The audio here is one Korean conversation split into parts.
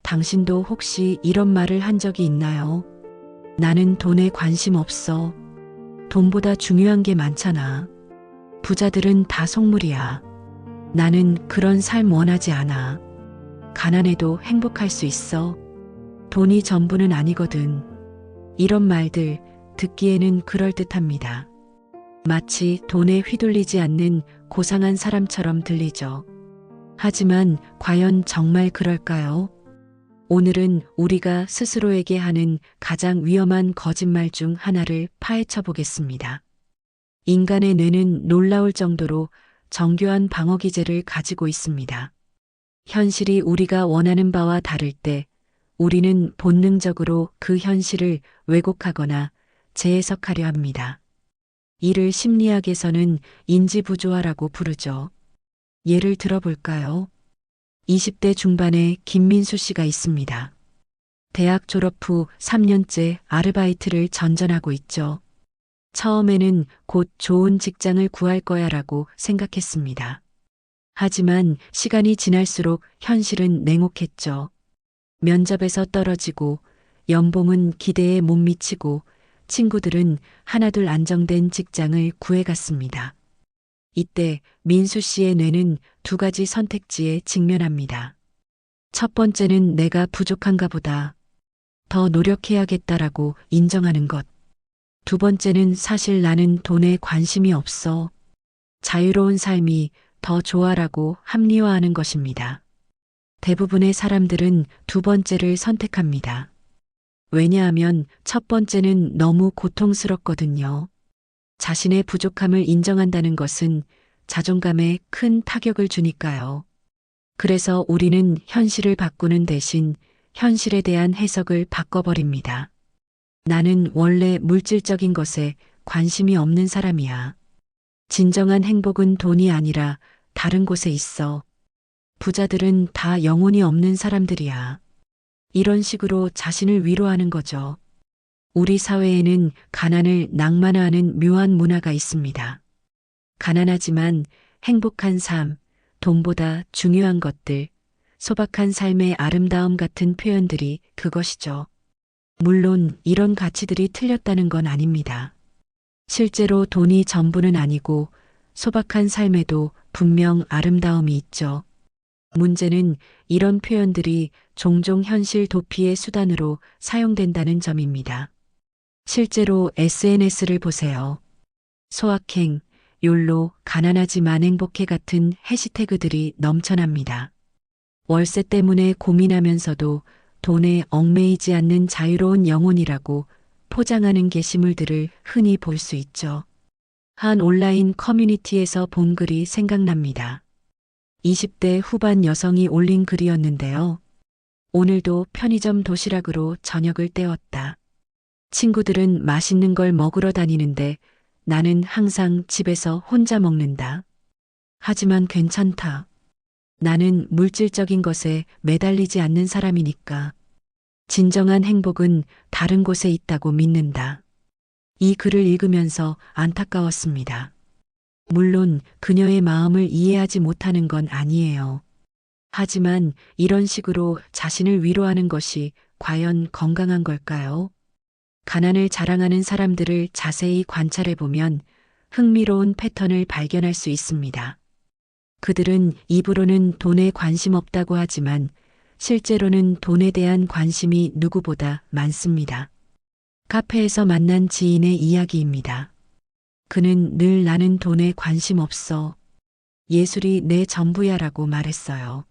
당신도 혹시 이런 말을 한 적이 있나요? 나는 돈에 관심 없어. 돈보다 중요한 게 많잖아. 부자들은 다 속물이야. 나는 그런 삶 원하지 않아. 가난해도 행복할 수 있어. 돈이 전부는 아니거든. 이런 말들 듣기에는 그럴듯합니다. 마치 돈에 휘둘리지 않는 고상한 사람처럼 들리죠. 하지만 과연 정말 그럴까요? 오늘은 우리가 스스로에게 하는 가장 위험한 거짓말 중 하나를 파헤쳐 보겠습니다. 인간의 뇌는 놀라울 정도로 정교한 방어 기제를 가지고 있습니다. 현실이 우리가 원하는 바와 다를 때 우리는 본능적으로 그 현실을 왜곡하거나 재해석하려 합니다. 이를 심리학에서는 인지부조화라고 부르죠. 예를 들어볼까요? 20대 중반의 김민수 씨가 있습니다. 대학 졸업 후 3년째 아르바이트를 전전하고 있죠. 처음에는 곧 좋은 직장을 구할 거야라고 생각했습니다. 하지만 시간이 지날수록 현실은 냉혹했죠. 면접에서 떨어지고 연봉은 기대에 못 미치고 친구들은 하나둘 안정된 직장을 구해갔습니다. 이때 민수 씨의 뇌는 두 가지 선택지에 직면합니다. 첫 번째는 내가 부족한가 보다. 더 노력해야겠다라고 인정하는 것. 두 번째는 사실 나는 돈에 관심이 없어. 자유로운 삶이 더 좋아라고 합리화하는 것입니다. 대부분의 사람들은 두 번째를 선택합니다. 왜냐하면 첫 번째는 너무 고통스럽거든요. 자신의 부족함을 인정한다는 것은 자존감에 큰 타격을 주니까요. 그래서 우리는 현실을 바꾸는 대신 현실에 대한 해석을 바꿔버립니다. 나는 원래 물질적인 것에 관심이 없는 사람이야. 진정한 행복은 돈이 아니라 다른 곳에 있어. 부자들은 다 영혼이 없는 사람들이야. 이런 식으로 자신을 위로하는 거죠. 우리 사회에는 가난을 낭만화하는 묘한 문화가 있습니다. 가난하지만 행복한 삶, 돈보다 중요한 것들, 소박한 삶의 아름다움 같은 표현들이 그것이죠. 물론 이런 가치들이 틀렸다는 건 아닙니다. 실제로 돈이 전부는 아니고 소박한 삶에도 분명 아름다움이 있죠. 문제는 이런 표현들이 종종 현실 도피의 수단으로 사용된다는 점입니다. 실제로 SNS를 보세요. 소확행, 욜로, 가난하지만 행복해 같은 해시태그들이 넘쳐납니다. 월세 때문에 고민하면서도 돈에 얽매이지 않는 자유로운 영혼이라고 포장하는 게시물들을 흔히 볼 수 있죠. 한 온라인 커뮤니티에서 본 글이 생각납니다. 20대 후반 여성이 올린 글이었는데요. 오늘도 편의점 도시락으로 저녁을 때웠다. 친구들은 맛있는 걸 먹으러 다니는데 나는 항상 집에서 혼자 먹는다. 하지만 괜찮다. 나는 물질적인 것에 매달리지 않는 사람이니까. 진정한 행복은 다른 곳에 있다고 믿는다. 이 글을 읽으면서 안타까웠습니다. 물론 그녀의 마음을 이해하지 못하는 건 아니에요. 하지만 이런 식으로 자신을 위로하는 것이 과연 건강한 걸까요? 가난을 자랑하는 사람들을 자세히 관찰해 보면 흥미로운 패턴을 발견할 수 있습니다. 그들은 입으로는 돈에 관심 없다고 하지만 실제로는 돈에 대한 관심이 누구보다 많습니다. 카페에서 만난 지인의 이야기입니다. 그는 늘 나는 돈에 관심 없어. 예술이 내 전부야라고 말했어요.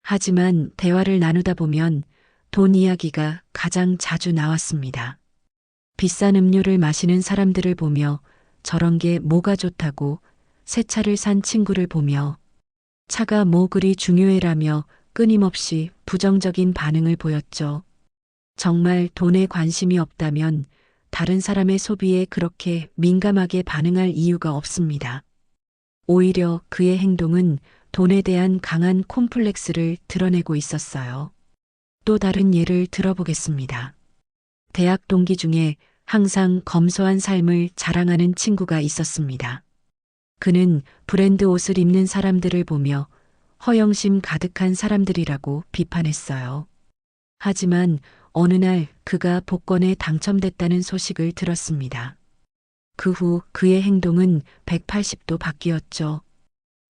하지만 대화를 나누다 보면 돈 이야기가 가장 자주 나왔습니다. 비싼 음료를 마시는 사람들을 보며 저런 게 뭐가 좋다고 새 차를 산 친구를 보며 차가 뭐 그리 중요해라며 끊임없이 부정적인 반응을 보였죠. 정말 돈에 관심이 없다면 다른 사람의 소비에 그렇게 민감하게 반응할 이유가 없습니다. 오히려 그의 행동은 돈에 대한 강한 콤플렉스를 드러내고 있었어요. 또 다른 예를 들어보겠습니다. 대학 동기 중에 항상 검소한 삶을 자랑하는 친구가 있었습니다. 그는 브랜드 옷을 입는 사람들을 보며 허영심 가득한 사람들이라고 비판했어요. 하지만 어느 날 그가 복권에 당첨됐다는 소식을 들었습니다. 그 후 그의 행동은 180도 바뀌었죠.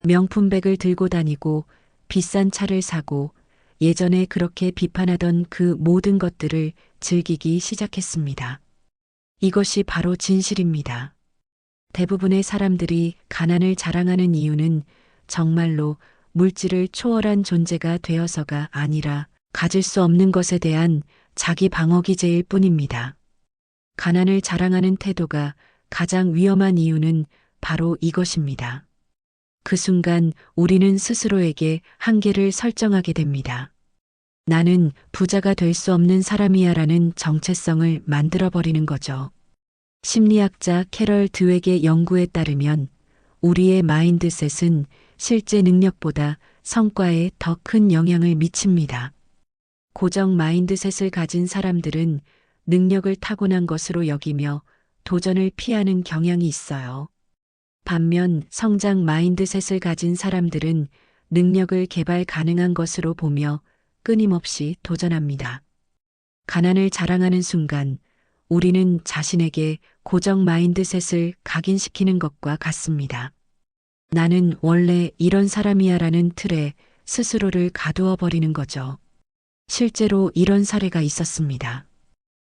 명품백을 들고 다니고 비싼 차를 사고 예전에 그렇게 비판하던 그 모든 것들을 즐기기 시작했습니다. 이것이 바로 진실입니다. 대부분의 사람들이 가난을 자랑하는 이유는 정말로 물질을 초월한 존재가 되어서가 아니라 가질 수 없는 것에 대한 자기 방어 기제일 뿐입니다. 가난을 자랑하는 태도가 가장 위험한 이유는 바로 이것입니다. 그 순간 우리는 스스로에게 한계를 설정하게 됩니다. 나는 부자가 될 수 없는 사람이야라는 정체성을 만들어버리는 거죠. 심리학자 캐럴 드웩의 연구에 따르면 우리의 마인드셋은 실제 능력보다 성과에 더 큰 영향을 미칩니다. 고정 마인드셋을 가진 사람들은 능력을 타고난 것으로 여기며 도전을 피하는 경향이 있어요. 반면 성장 마인드셋을 가진 사람들은 능력을 개발 가능한 것으로 보며 끊임없이 도전합니다. 가난을 자랑하는 순간 우리는 자신에게 고정 마인드셋을 각인시키는 것과 같습니다. 나는 원래 이런 사람이야라는 틀에 스스로를 가두어 버리는 거죠. 실제로 이런 사례가 있었습니다.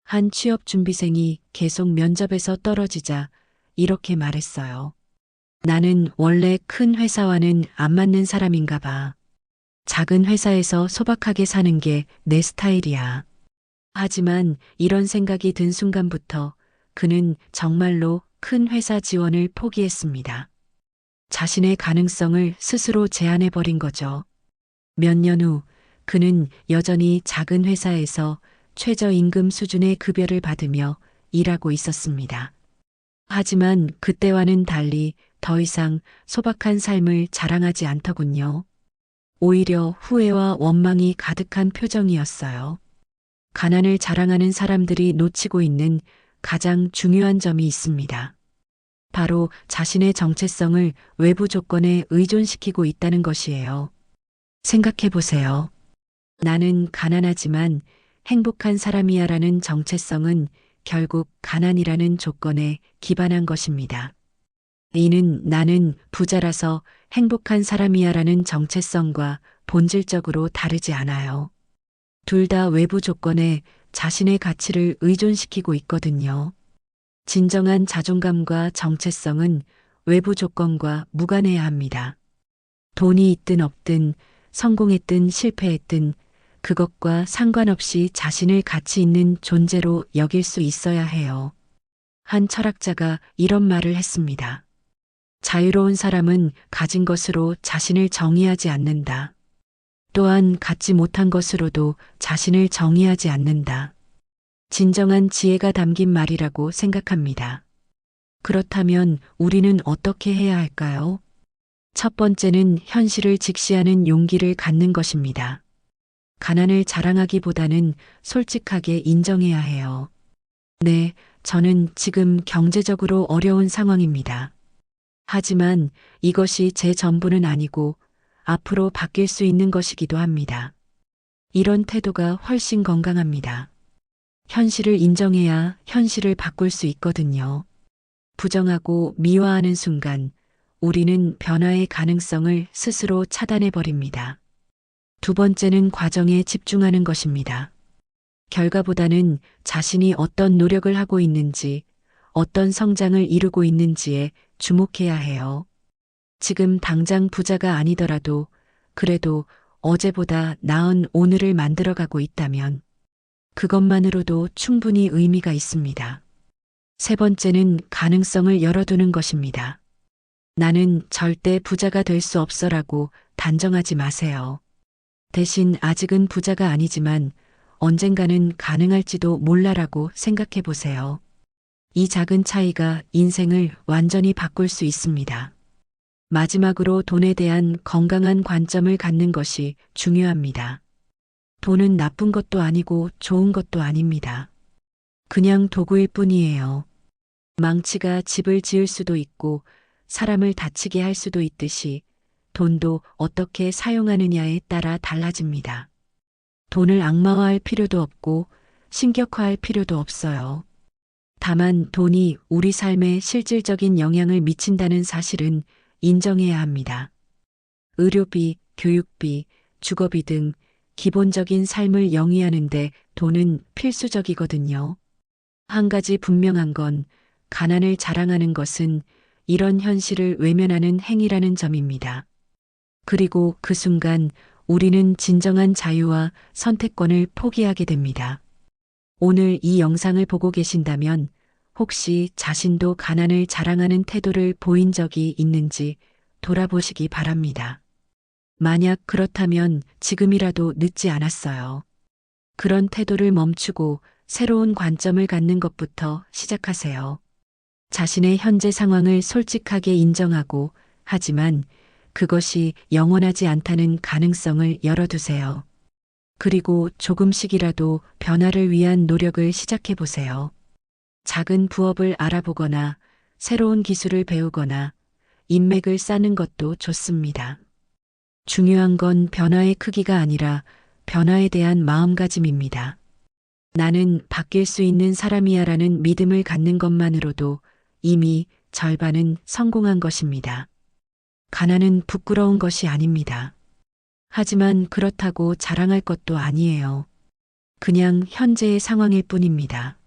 한 취업 준비생이 계속 면접에서 떨어지자 이렇게 말했어요. 나는 원래 큰 회사와는 안 맞는 사람인가 봐. 작은 회사에서 소박하게 사는 게 내 스타일이야. 하지만 이런 생각이 든 순간부터 그는 정말로 큰 회사 지원을 포기했습니다. 자신의 가능성을 스스로 제한해버린 거죠. 몇 년 후 그는 여전히 작은 회사에서 최저임금 수준의 급여를 받으며 일하고 있었습니다. 하지만 그때와는 달리 더 이상 소박한 삶을 자랑하지 않더군요. 오히려 후회와 원망이 가득한 표정이었어요. 가난을 자랑하는 사람들이 놓치고 있는 가장 중요한 점이 있습니다. 바로 자신의 정체성을 외부 조건에 의존시키고 있다는 것이에요. 생각해 보세요. 나는 가난하지만 행복한 사람이야라는 정체성은 결국 가난이라는 조건에 기반한 것입니다. 이는 나는 부자라서 행복한 사람이야라는 정체성과 본질적으로 다르지 않아요. 둘 다 외부 조건에 자신의 가치를 의존시키고 있거든요. 진정한 자존감과 정체성은 외부 조건과 무관해야 합니다. 돈이 있든 없든 성공했든 실패했든 그것과 상관없이 자신을 가치 있는 존재로 여길 수 있어야 해요. 한 철학자가 이런 말을 했습니다. 자유로운 사람은 가진 것으로 자신을 정의하지 않는다. 또한 갖지 못한 것으로도 자신을 정의하지 않는다. 진정한 지혜가 담긴 말이라고 생각합니다. 그렇다면 우리는 어떻게 해야 할까요? 첫 번째는 현실을 직시하는 용기를 갖는 것입니다. 가난을 자랑하기보다는 솔직하게 인정해야 해요. 네, 저는 지금 경제적으로 어려운 상황입니다. 하지만 이것이 제 전부는 아니고 앞으로 바뀔 수 있는 것이기도 합니다. 이런 태도가 훨씬 건강합니다. 현실을 인정해야 현실을 바꿀 수 있거든요. 부정하고 미화하는 순간 우리는 변화의 가능성을 스스로 차단해 버립니다. 두 번째는 과정에 집중하는 것입니다. 결과보다는 자신이 어떤 노력을 하고 있는지, 어떤 성장을 이루고 있는지에 주목해야 해요. 지금 당장 부자가 아니더라도 그래도 어제보다 나은 오늘을 만들어가고 있다면 그것만으로도 충분히 의미가 있습니다. 세 번째는 가능성을 열어두는 것입니다. 나는 절대 부자가 될 수 없어라고 단정하지 마세요. 대신 아직은 부자가 아니지만 언젠가는 가능할지도 몰라라고 생각해 보세요. 이 작은 차이가 인생을 완전히 바꿀 수 있습니다. 마지막으로 돈에 대한 건강한 관점을 갖는 것이 중요합니다. 돈은 나쁜 것도 아니고 좋은 것도 아닙니다. 그냥 도구일 뿐이에요. 망치가 집을 지을 수도 있고 사람을 다치게 할 수도 있듯이 돈도 어떻게 사용하느냐에 따라 달라집니다. 돈을 악마화할 필요도 없고 신격화할 필요도 없어요. 다만 돈이 우리 삶에 실질적인 영향을 미친다는 사실은 인정해야 합니다. 의료비, 교육비, 주거비 등 기본적인 삶을 영위하는데 돈은 필수적이거든요. 한 가지 분명한 건 가난을 자랑하는 것은 이런 현실을 외면하는 행위라는 점입니다. 그리고 그 순간 우리는 진정한 자유와 선택권을 포기하게 됩니다. 오늘 이 영상을 보고 계신다면 혹시 자신도 가난을 자랑하는 태도를 보인 적이 있는지 돌아보시기 바랍니다. 만약 그렇다면 지금이라도 늦지 않았어요. 그런 태도를 멈추고 새로운 관점을 갖는 것부터 시작하세요. 자신의 현재 상황을 솔직하게 인정하고, 하지만 그것이 영원하지 않다는 가능성을 열어두세요. 그리고 조금씩이라도 변화를 위한 노력을 시작해 보세요. 작은 부업을 알아보거나 새로운 기술을 배우거나 인맥을 쌓는 것도 좋습니다. 중요한 건 변화의 크기가 아니라 변화에 대한 마음가짐입니다. 나는 바뀔 수 있는 사람이야라는 믿음을 갖는 것만으로도 이미 절반은 성공한 것입니다. 가난은 부끄러운 것이 아닙니다. 하지만 그렇다고 자랑할 것도 아니에요. 그냥 현재의 상황일 뿐입니다.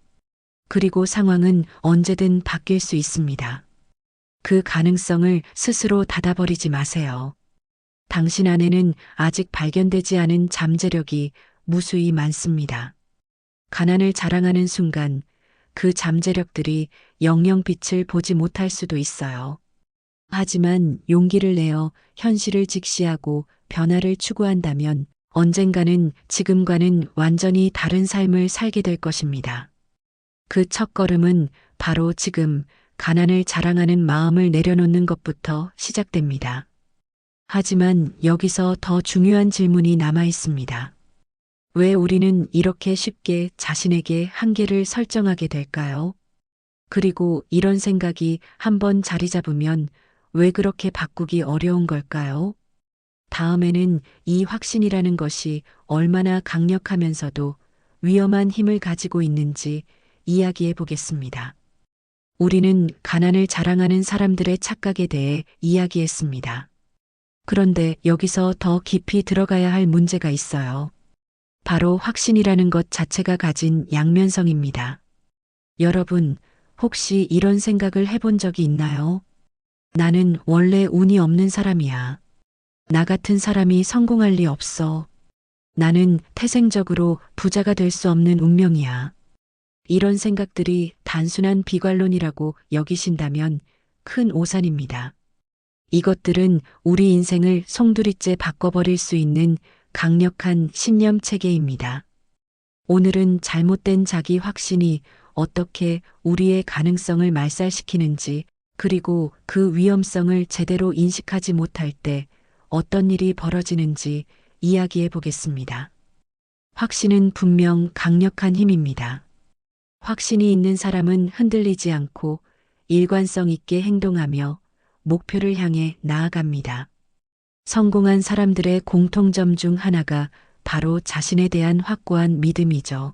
그리고 상황은 언제든 바뀔 수 있습니다. 그 가능성을 스스로 닫아버리지 마세요. 당신 안에는 아직 발견되지 않은 잠재력이 무수히 많습니다. 가난을 자랑하는 순간 그 잠재력들이 영영 빛을 보지 못할 수도 있어요. 하지만 용기를 내어 현실을 직시하고 변화를 추구한다면 언젠가는 지금과는 완전히 다른 삶을 살게 될 것입니다. 그 첫걸음은 바로 지금 가난을 자랑하는 마음을 내려놓는 것부터 시작됩니다. 하지만 여기서 더 중요한 질문이 남아 있습니다. 왜 우리는 이렇게 쉽게 자신에게 한계를 설정하게 될까요? 그리고 이런 생각이 한번 자리 잡으면 왜 그렇게 바꾸기 어려운 걸까요? 다음에는 이 확신이라는 것이 얼마나 강력하면서도 위험한 힘을 가지고 있는지 이야기해 보겠습니다. 우리는 가난을 자랑하는 사람들의 착각에 대해 이야기했습니다. 그런데 여기서 더 깊이 들어가야 할 문제가 있어요. 바로 확신이라는 것 자체가 가진 양면성입니다. 여러분, 혹시 이런 생각을 해본 적이 있나요? 나는 원래 운이 없는 사람이야. 나 같은 사람이 성공할 리 없어. 나는 태생적으로 부자가 될 수 없는 운명이야. 이런 생각들이 단순한 비관론이라고 여기신다면 큰 오산입니다. 이것들은 우리 인생을 송두리째 바꿔버릴 수 있는 강력한 신념 체계입니다. 오늘은 잘못된 자기 확신이 어떻게 우리의 가능성을 말살시키는지, 그리고 그 위험성을 제대로 인식하지 못할 때 어떤 일이 벌어지는지 이야기해 보겠습니다. 확신은 분명 강력한 힘입니다. 확신이 있는 사람은 흔들리지 않고 일관성 있게 행동하며 목표를 향해 나아갑니다. 성공한 사람들의 공통점 중 하나가 바로 자신에 대한 확고한 믿음이죠.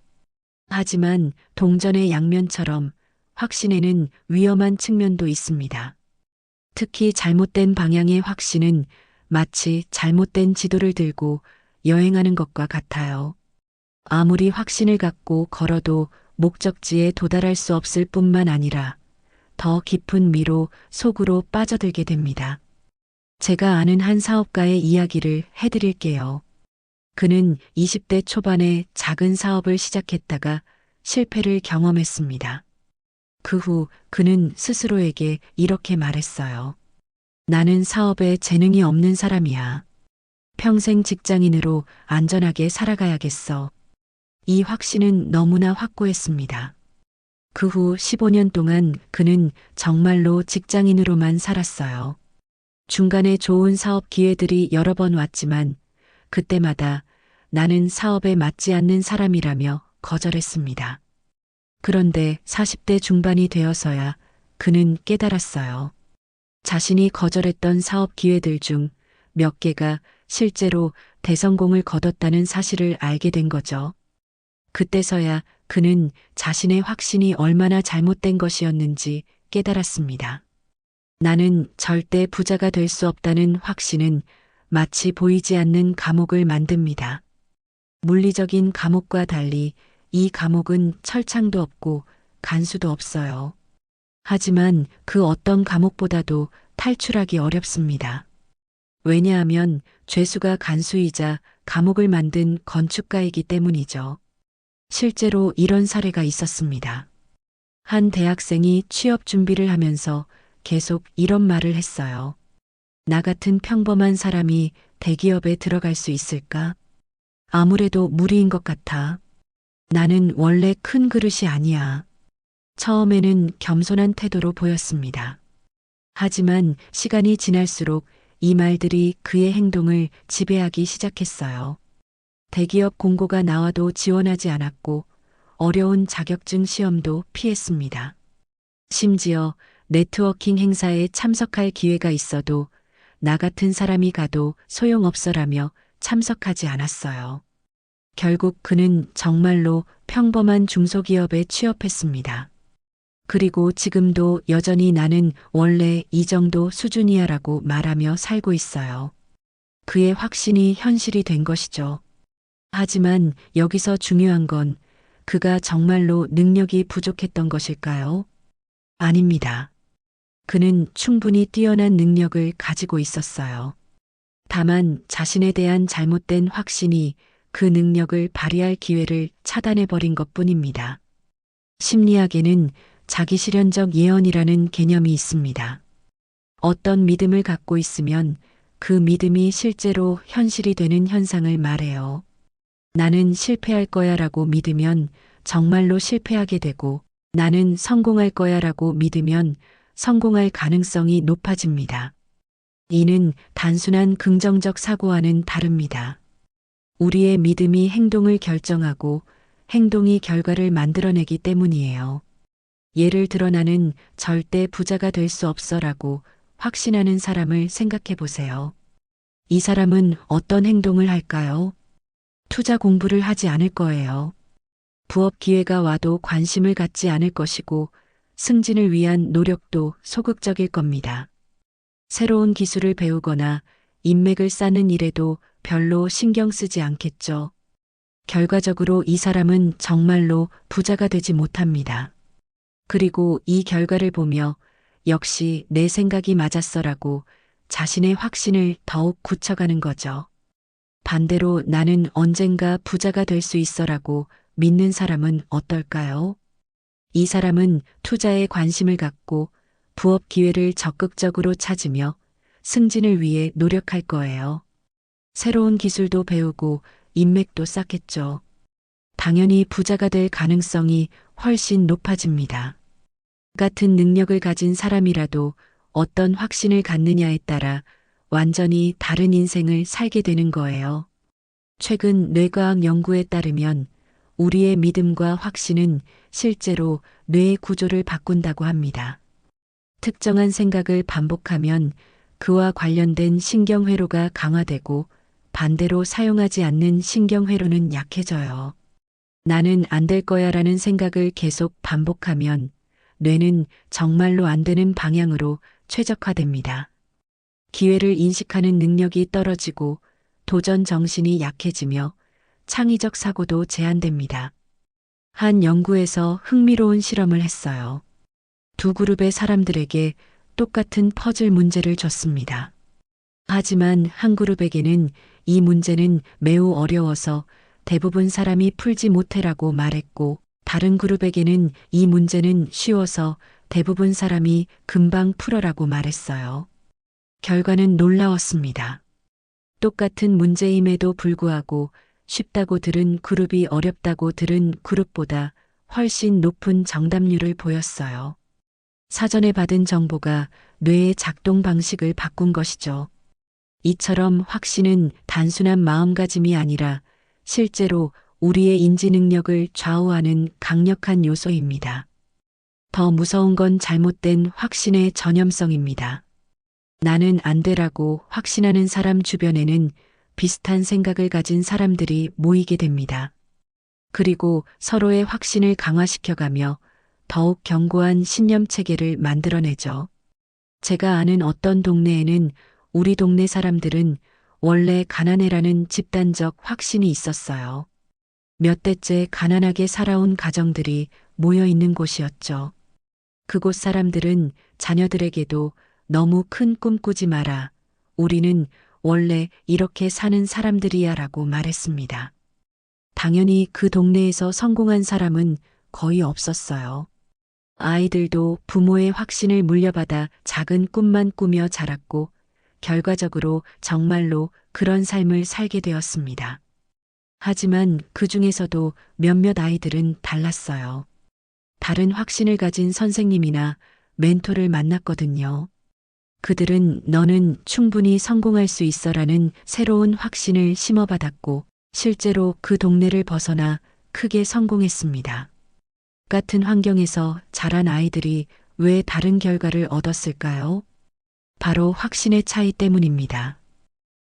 하지만 동전의 양면처럼 확신에는 위험한 측면도 있습니다. 특히 잘못된 방향의 확신은 마치 잘못된 지도를 들고 여행하는 것과 같아요. 아무리 확신을 갖고 걸어도 목적지에 도달할 수 없을 뿐만 아니라 더 깊은 미로 속으로 빠져들게 됩니다. 제가 아는 한 사업가의 이야기를 해드릴게요. 그는 20대 초반에 작은 사업을 시작했다가 실패를 경험했습니다. 그 후 그는 스스로에게 이렇게 말했어요. 나는 사업에 재능이 없는 사람이야. 평생 직장인으로 안전하게 살아가야겠어. 이 확신은 너무나 확고했습니다. 그 후 15년 동안 그는 정말로 직장인으로만 살았어요. 중간에 좋은 사업 기회들이 여러 번 왔지만 그때마다 나는 사업에 맞지 않는 사람이라며 거절했습니다. 그런데 40대 중반이 되어서야 그는 깨달았어요. 자신이 거절했던 사업 기회들 중 몇 개가 실제로 대성공을 거뒀다는 사실을 알게 된 거죠. 그때서야 그는 자신의 확신이 얼마나 잘못된 것이었는지 깨달았습니다. 나는 절대 부자가 될 수 없다는 확신은 마치 보이지 않는 감옥을 만듭니다. 물리적인 감옥과 달리 이 감옥은 철창도 없고 간수도 없어요. 하지만 그 어떤 감옥보다도 탈출하기 어렵습니다. 왜냐하면 죄수가 간수이자 감옥을 만든 건축가이기 때문이죠. 실제로 이런 사례가 있었습니다. 한 대학생이 취업 준비를 하면서 계속 이런 말을 했어요. 나 같은 평범한 사람이 대기업에 들어갈 수 있을까? 아무래도 무리인 것 같아. 나는 원래 큰 그릇이 아니야. 처음에는 겸손한 태도로 보였습니다. 하지만 시간이 지날수록 이 말들이 그의 행동을 지배하기 시작했어요. 대기업 공고가 나와도 지원하지 않았고 어려운 자격증 시험도 피했습니다. 심지어 네트워킹 행사에 참석할 기회가 있어도 나 같은 사람이 가도 소용없어라며 참석하지 않았어요. 결국 그는 정말로 평범한 중소기업에 취업했습니다. 그리고 지금도 여전히 나는 원래 이 정도 수준이야라고 말하며 살고 있어요. 그의 확신이 현실이 된 것이죠. 하지만 여기서 중요한 건 그가 정말로 능력이 부족했던 것일까요? 아닙니다. 그는 충분히 뛰어난 능력을 가지고 있었어요. 다만 자신에 대한 잘못된 확신이 그 능력을 발휘할 기회를 차단해버린 것 뿐입니다. 심리학에는 자기실현적 예언이라는 개념이 있습니다. 어떤 믿음을 갖고 있으면 그 믿음이 실제로 현실이 되는 현상을 말해요. 나는 실패할 거야 라고 믿으면 정말로 실패하게 되고 나는 성공할 거야 라고 믿으면 성공할 가능성이 높아집니다. 이는 단순한 긍정적 사고와는 다릅니다. 우리의 믿음이 행동을 결정하고 행동이 결과를 만들어내기 때문이에요. 예를 들어 나는 절대 부자가 될 수 없어라고 확신하는 사람을 생각해 보세요. 이 사람은 어떤 행동을 할까요? 투자 공부를 하지 않을 거예요. 부업 기회가 와도 관심을 갖지 않을 것이고 승진을 위한 노력도 소극적일 겁니다. 새로운 기술을 배우거나 인맥을 쌓는 일에도 별로 신경 쓰지 않겠죠. 결과적으로 이 사람은 정말로 부자가 되지 못합니다. 그리고 이 결과를 보며 역시 내 생각이 맞았어라고 자신의 확신을 더욱 굳혀가는 거죠. 반대로 나는 언젠가 부자가 될 수 있어라고 믿는 사람은 어떨까요? 이 사람은 투자에 관심을 갖고 부업 기회를 적극적으로 찾으며 승진을 위해 노력할 거예요. 새로운 기술도 배우고 인맥도 쌓겠죠. 당연히 부자가 될 가능성이 훨씬 높아집니다. 같은 능력을 가진 사람이라도 어떤 확신을 갖느냐에 따라 완전히 다른 인생을 살게 되는 거예요. 최근 뇌과학 연구에 따르면 우리의 믿음과 확신은 실제로 뇌의 구조를 바꾼다고 합니다. 특정한 생각을 반복하면 그와 관련된 신경회로가 강화되고 반대로 사용하지 않는 신경회로는 약해져요. 나는 안 될 거야 라는 생각을 계속 반복하면 뇌는 정말로 안 되는 방향으로 최적화됩니다. 기회를 인식하는 능력이 떨어지고 도전 정신이 약해지며 창의적 사고도 제한됩니다. 한 연구에서 흥미로운 실험을 했어요. 두 그룹의 사람들에게 똑같은 퍼즐 문제를 줬습니다. 하지만 한 그룹에게는 이 문제는 매우 어려워서 대부분 사람이 풀지 못해라고 말했고 다른 그룹에게는 이 문제는 쉬워서 대부분 사람이 금방 풀어라고 말했어요. 결과는 놀라웠습니다. 똑같은 문제임에도 불구하고 쉽다고 들은 그룹이 어렵다고 들은 그룹보다 훨씬 높은 정답률을 보였어요. 사전에 받은 정보가 뇌의 작동 방식을 바꾼 것이죠. 이처럼 확신은 단순한 마음가짐이 아니라 실제로 우리의 인지 능력을 좌우하는 강력한 요소입니다. 더 무서운 건 잘못된 확신의 전염성입니다. 나는 안 되라고 확신하는 사람 주변에는 비슷한 생각을 가진 사람들이 모이게 됩니다. 그리고 서로의 확신을 강화시켜가며 더욱 견고한 신념 체계를 만들어내죠. 제가 아는 어떤 동네에는 우리 동네 사람들은 원래 가난해라는 집단적 확신이 있었어요. 몇 대째 가난하게 살아온 가정들이 모여 있는 곳이었죠. 그곳 사람들은 자녀들에게도 너무 큰 꿈 꾸지 마라. 우리는 원래 이렇게 사는 사람들이야 라고 말했습니다. 당연히 그 동네에서 성공한 사람은 거의 없었어요. 아이들도 부모의 확신을 물려받아 작은 꿈만 꾸며 자랐고 결과적으로 정말로 그런 삶을 살게 되었습니다. 하지만 그 중에서도 몇몇 아이들은 달랐어요. 다른 확신을 가진 선생님이나 멘토를 만났거든요. 그들은 너는 충분히 성공할 수 있어라는 새로운 확신을 심어받았고 실제로 그 동네를 벗어나 크게 성공했습니다. 같은 환경에서 자란 아이들이 왜 다른 결과를 얻었을까요? 바로 확신의 차이 때문입니다.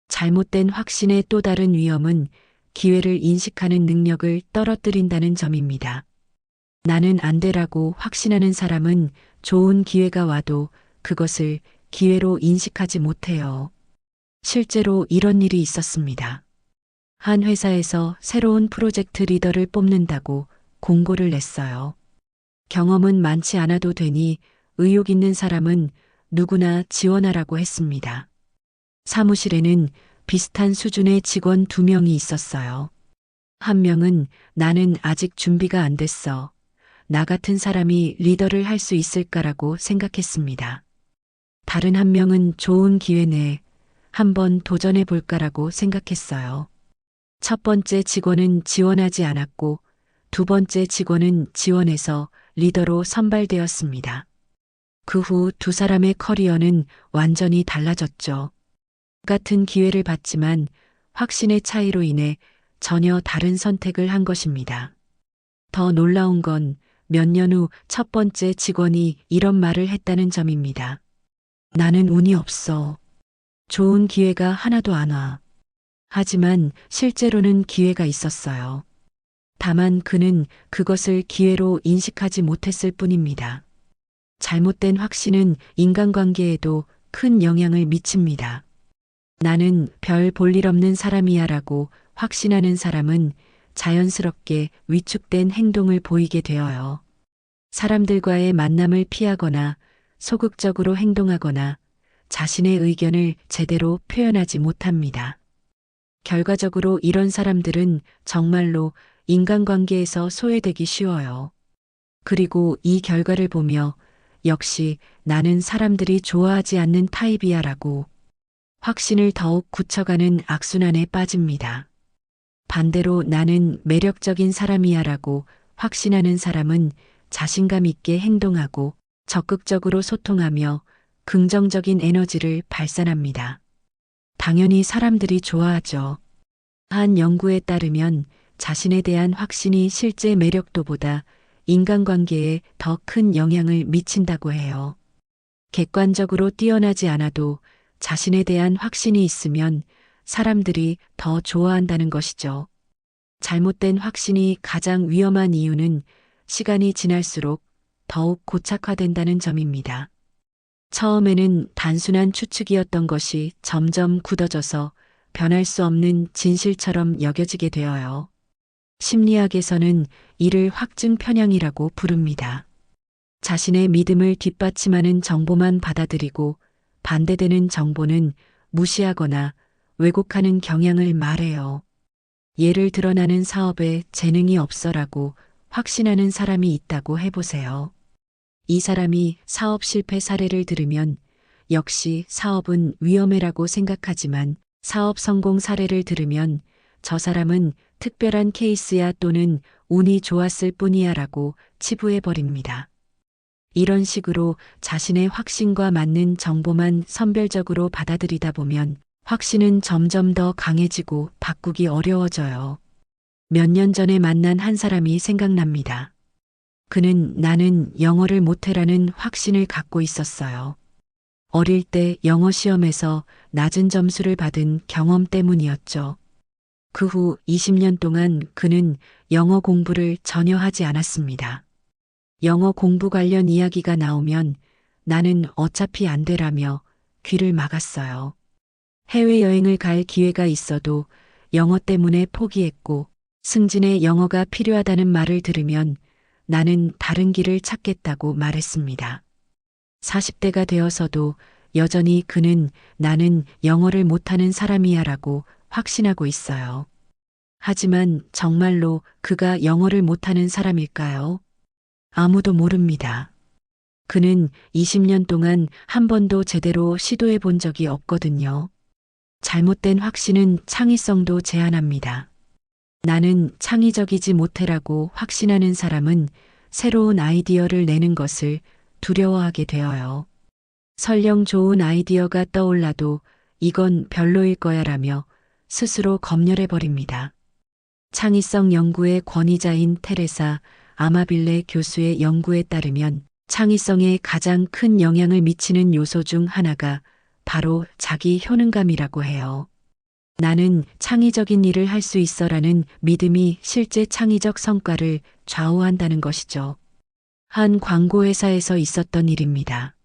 잘못된 확신의 또 다른 위험은 기회를 인식하는 능력을 떨어뜨린다는 점입니다. 나는 안 되라고 확신하는 사람은 좋은 기회가 와도 그것을 기회로 인식하지 못해요. 실제로 이런 일이 있었습니다. 한 회사에서 새로운 프로젝트 리더를 뽑는다고 공고를 냈어요. 경험은 많지 않아도 되니 의욕 있는 사람은 누구나 지원하라고 했습니다. 사무실에는 비슷한 수준의 직원 2명이 있었어요. 한 명은 나는 아직 준비가 안 됐어. 나 같은 사람이 리더를 할 수 있을까라고 생각했습니다. 다른 한 명은 좋은 기회네. 한번 도전해 볼까라고 생각했어요. 첫 번째 직원은 지원하지 않았고 두 번째 직원은 지원해서 리더로 선발되었습니다. 그 후 두 사람의 커리어는 완전히 달라졌죠. 같은 기회를 받지만 확신의 차이로 인해 전혀 다른 선택을 한 것입니다. 더 놀라운 건 몇 년 후 첫 번째 직원이 이런 말을 했다는 점입니다. 나는 운이 없어. 좋은 기회가 하나도 안 와. 하지만 실제로는 기회가 있었어요. 다만 그는 그것을 기회로 인식하지 못했을 뿐입니다. 잘못된 확신은 인간관계에도 큰 영향을 미칩니다. 나는 별 볼 일 없는 사람이야 라고 확신하는 사람은 자연스럽게 위축된 행동을 보이게 되어요. 사람들과의 만남을 피하거나 소극적으로 행동하거나 자신의 의견을 제대로 표현하지 못합니다. 결과적으로 이런 사람들은 정말로 인간관계에서 소외되기 쉬워요. 그리고 이 결과를 보며 역시 나는 사람들이 좋아하지 않는 타입이야 라고 확신을 더욱 굳혀가는 악순환에 빠집니다. 반대로 나는 매력적인 사람이야 라고 확신하는 사람은 자신감 있게 행동하고 적극적으로 소통하며 긍정적인 에너지를 발산합니다. 당연히 사람들이 좋아하죠. 한 연구에 따르면 자신에 대한 확신이 실제 매력도보다 인간관계에 더 큰 영향을 미친다고 해요. 객관적으로 뛰어나지 않아도 자신에 대한 확신이 있으면 사람들이 더 좋아한다는 것이죠. 잘못된 확신이 가장 위험한 이유는 시간이 지날수록 더욱 고착화된다는 점입니다. 처음에는 단순한 추측이었던 것이 점점 굳어져서 변할 수 없는 진실처럼 여겨지게 되어요. 심리학에서는 이를 확증 편향이라고 부릅니다. 자신의 믿음을 뒷받침하는 정보만 받아들이고 반대되는 정보는 무시하거나 왜곡하는 경향을 말해요. 예를 들어 나는 사업에 재능이 없어라고 확신하는 사람이 있다고 해보세요. 이 사람이 사업 실패 사례를 들으면 역시 사업은 위험해라고 생각하지만 사업 성공 사례를 들으면 저 사람은 특별한 케이스야 또는 운이 좋았을 뿐이야 라고 치부해버립니다. 이런 식으로 자신의 확신과 맞는 정보만 선별적으로 받아들이다 보면 확신은 점점 더 강해지고 바꾸기 어려워져요. 몇 년 전에 만난 한 사람이 생각납니다. 그는 나는 영어를 못해라는 확신을 갖고 있었어요. 어릴 때 영어 시험에서 낮은 점수를 받은 경험 때문이었죠. 그 후 20년 동안 그는 영어 공부를 전혀 하지 않았습니다. 영어 공부 관련 이야기가 나오면 나는 어차피 안 되라며 귀를 막았어요. 해외여행을 갈 기회가 있어도 영어 때문에 포기했고 승진에 영어가 필요하다는 말을 들으면 나는 다른 길을 찾겠다고 말했습니다. 40대가 되어서도 여전히 그는 나는 영어를 못하는 사람이야라고 확신하고 있어요. 하지만 정말로 그가 영어를 못하는 사람일까요? 아무도 모릅니다. 그는 20년 동안 한 번도 제대로 시도해 본 적이 없거든요. 잘못된 확신은 창의성도 제한합니다. 나는 창의적이지 못해라고 확신하는 사람은 새로운 아이디어를 내는 것을 두려워하게 되어요. 설령 좋은 아이디어가 떠올라도 이건 별로일 거야라며 스스로 검열해 버립니다. 창의성 연구의 권위자인 테레사 아마빌레 교수의 연구에 따르면 창의성에 가장 큰 영향을 미치는 요소 중 하나가 바로 자기 효능감이라고 해요. 나는 창의적인 일을 할 수 있어라는 믿음이 실제 창의적 성과를 좌우한다는 것이죠. 한 광고회사에서 있었던 일입니다.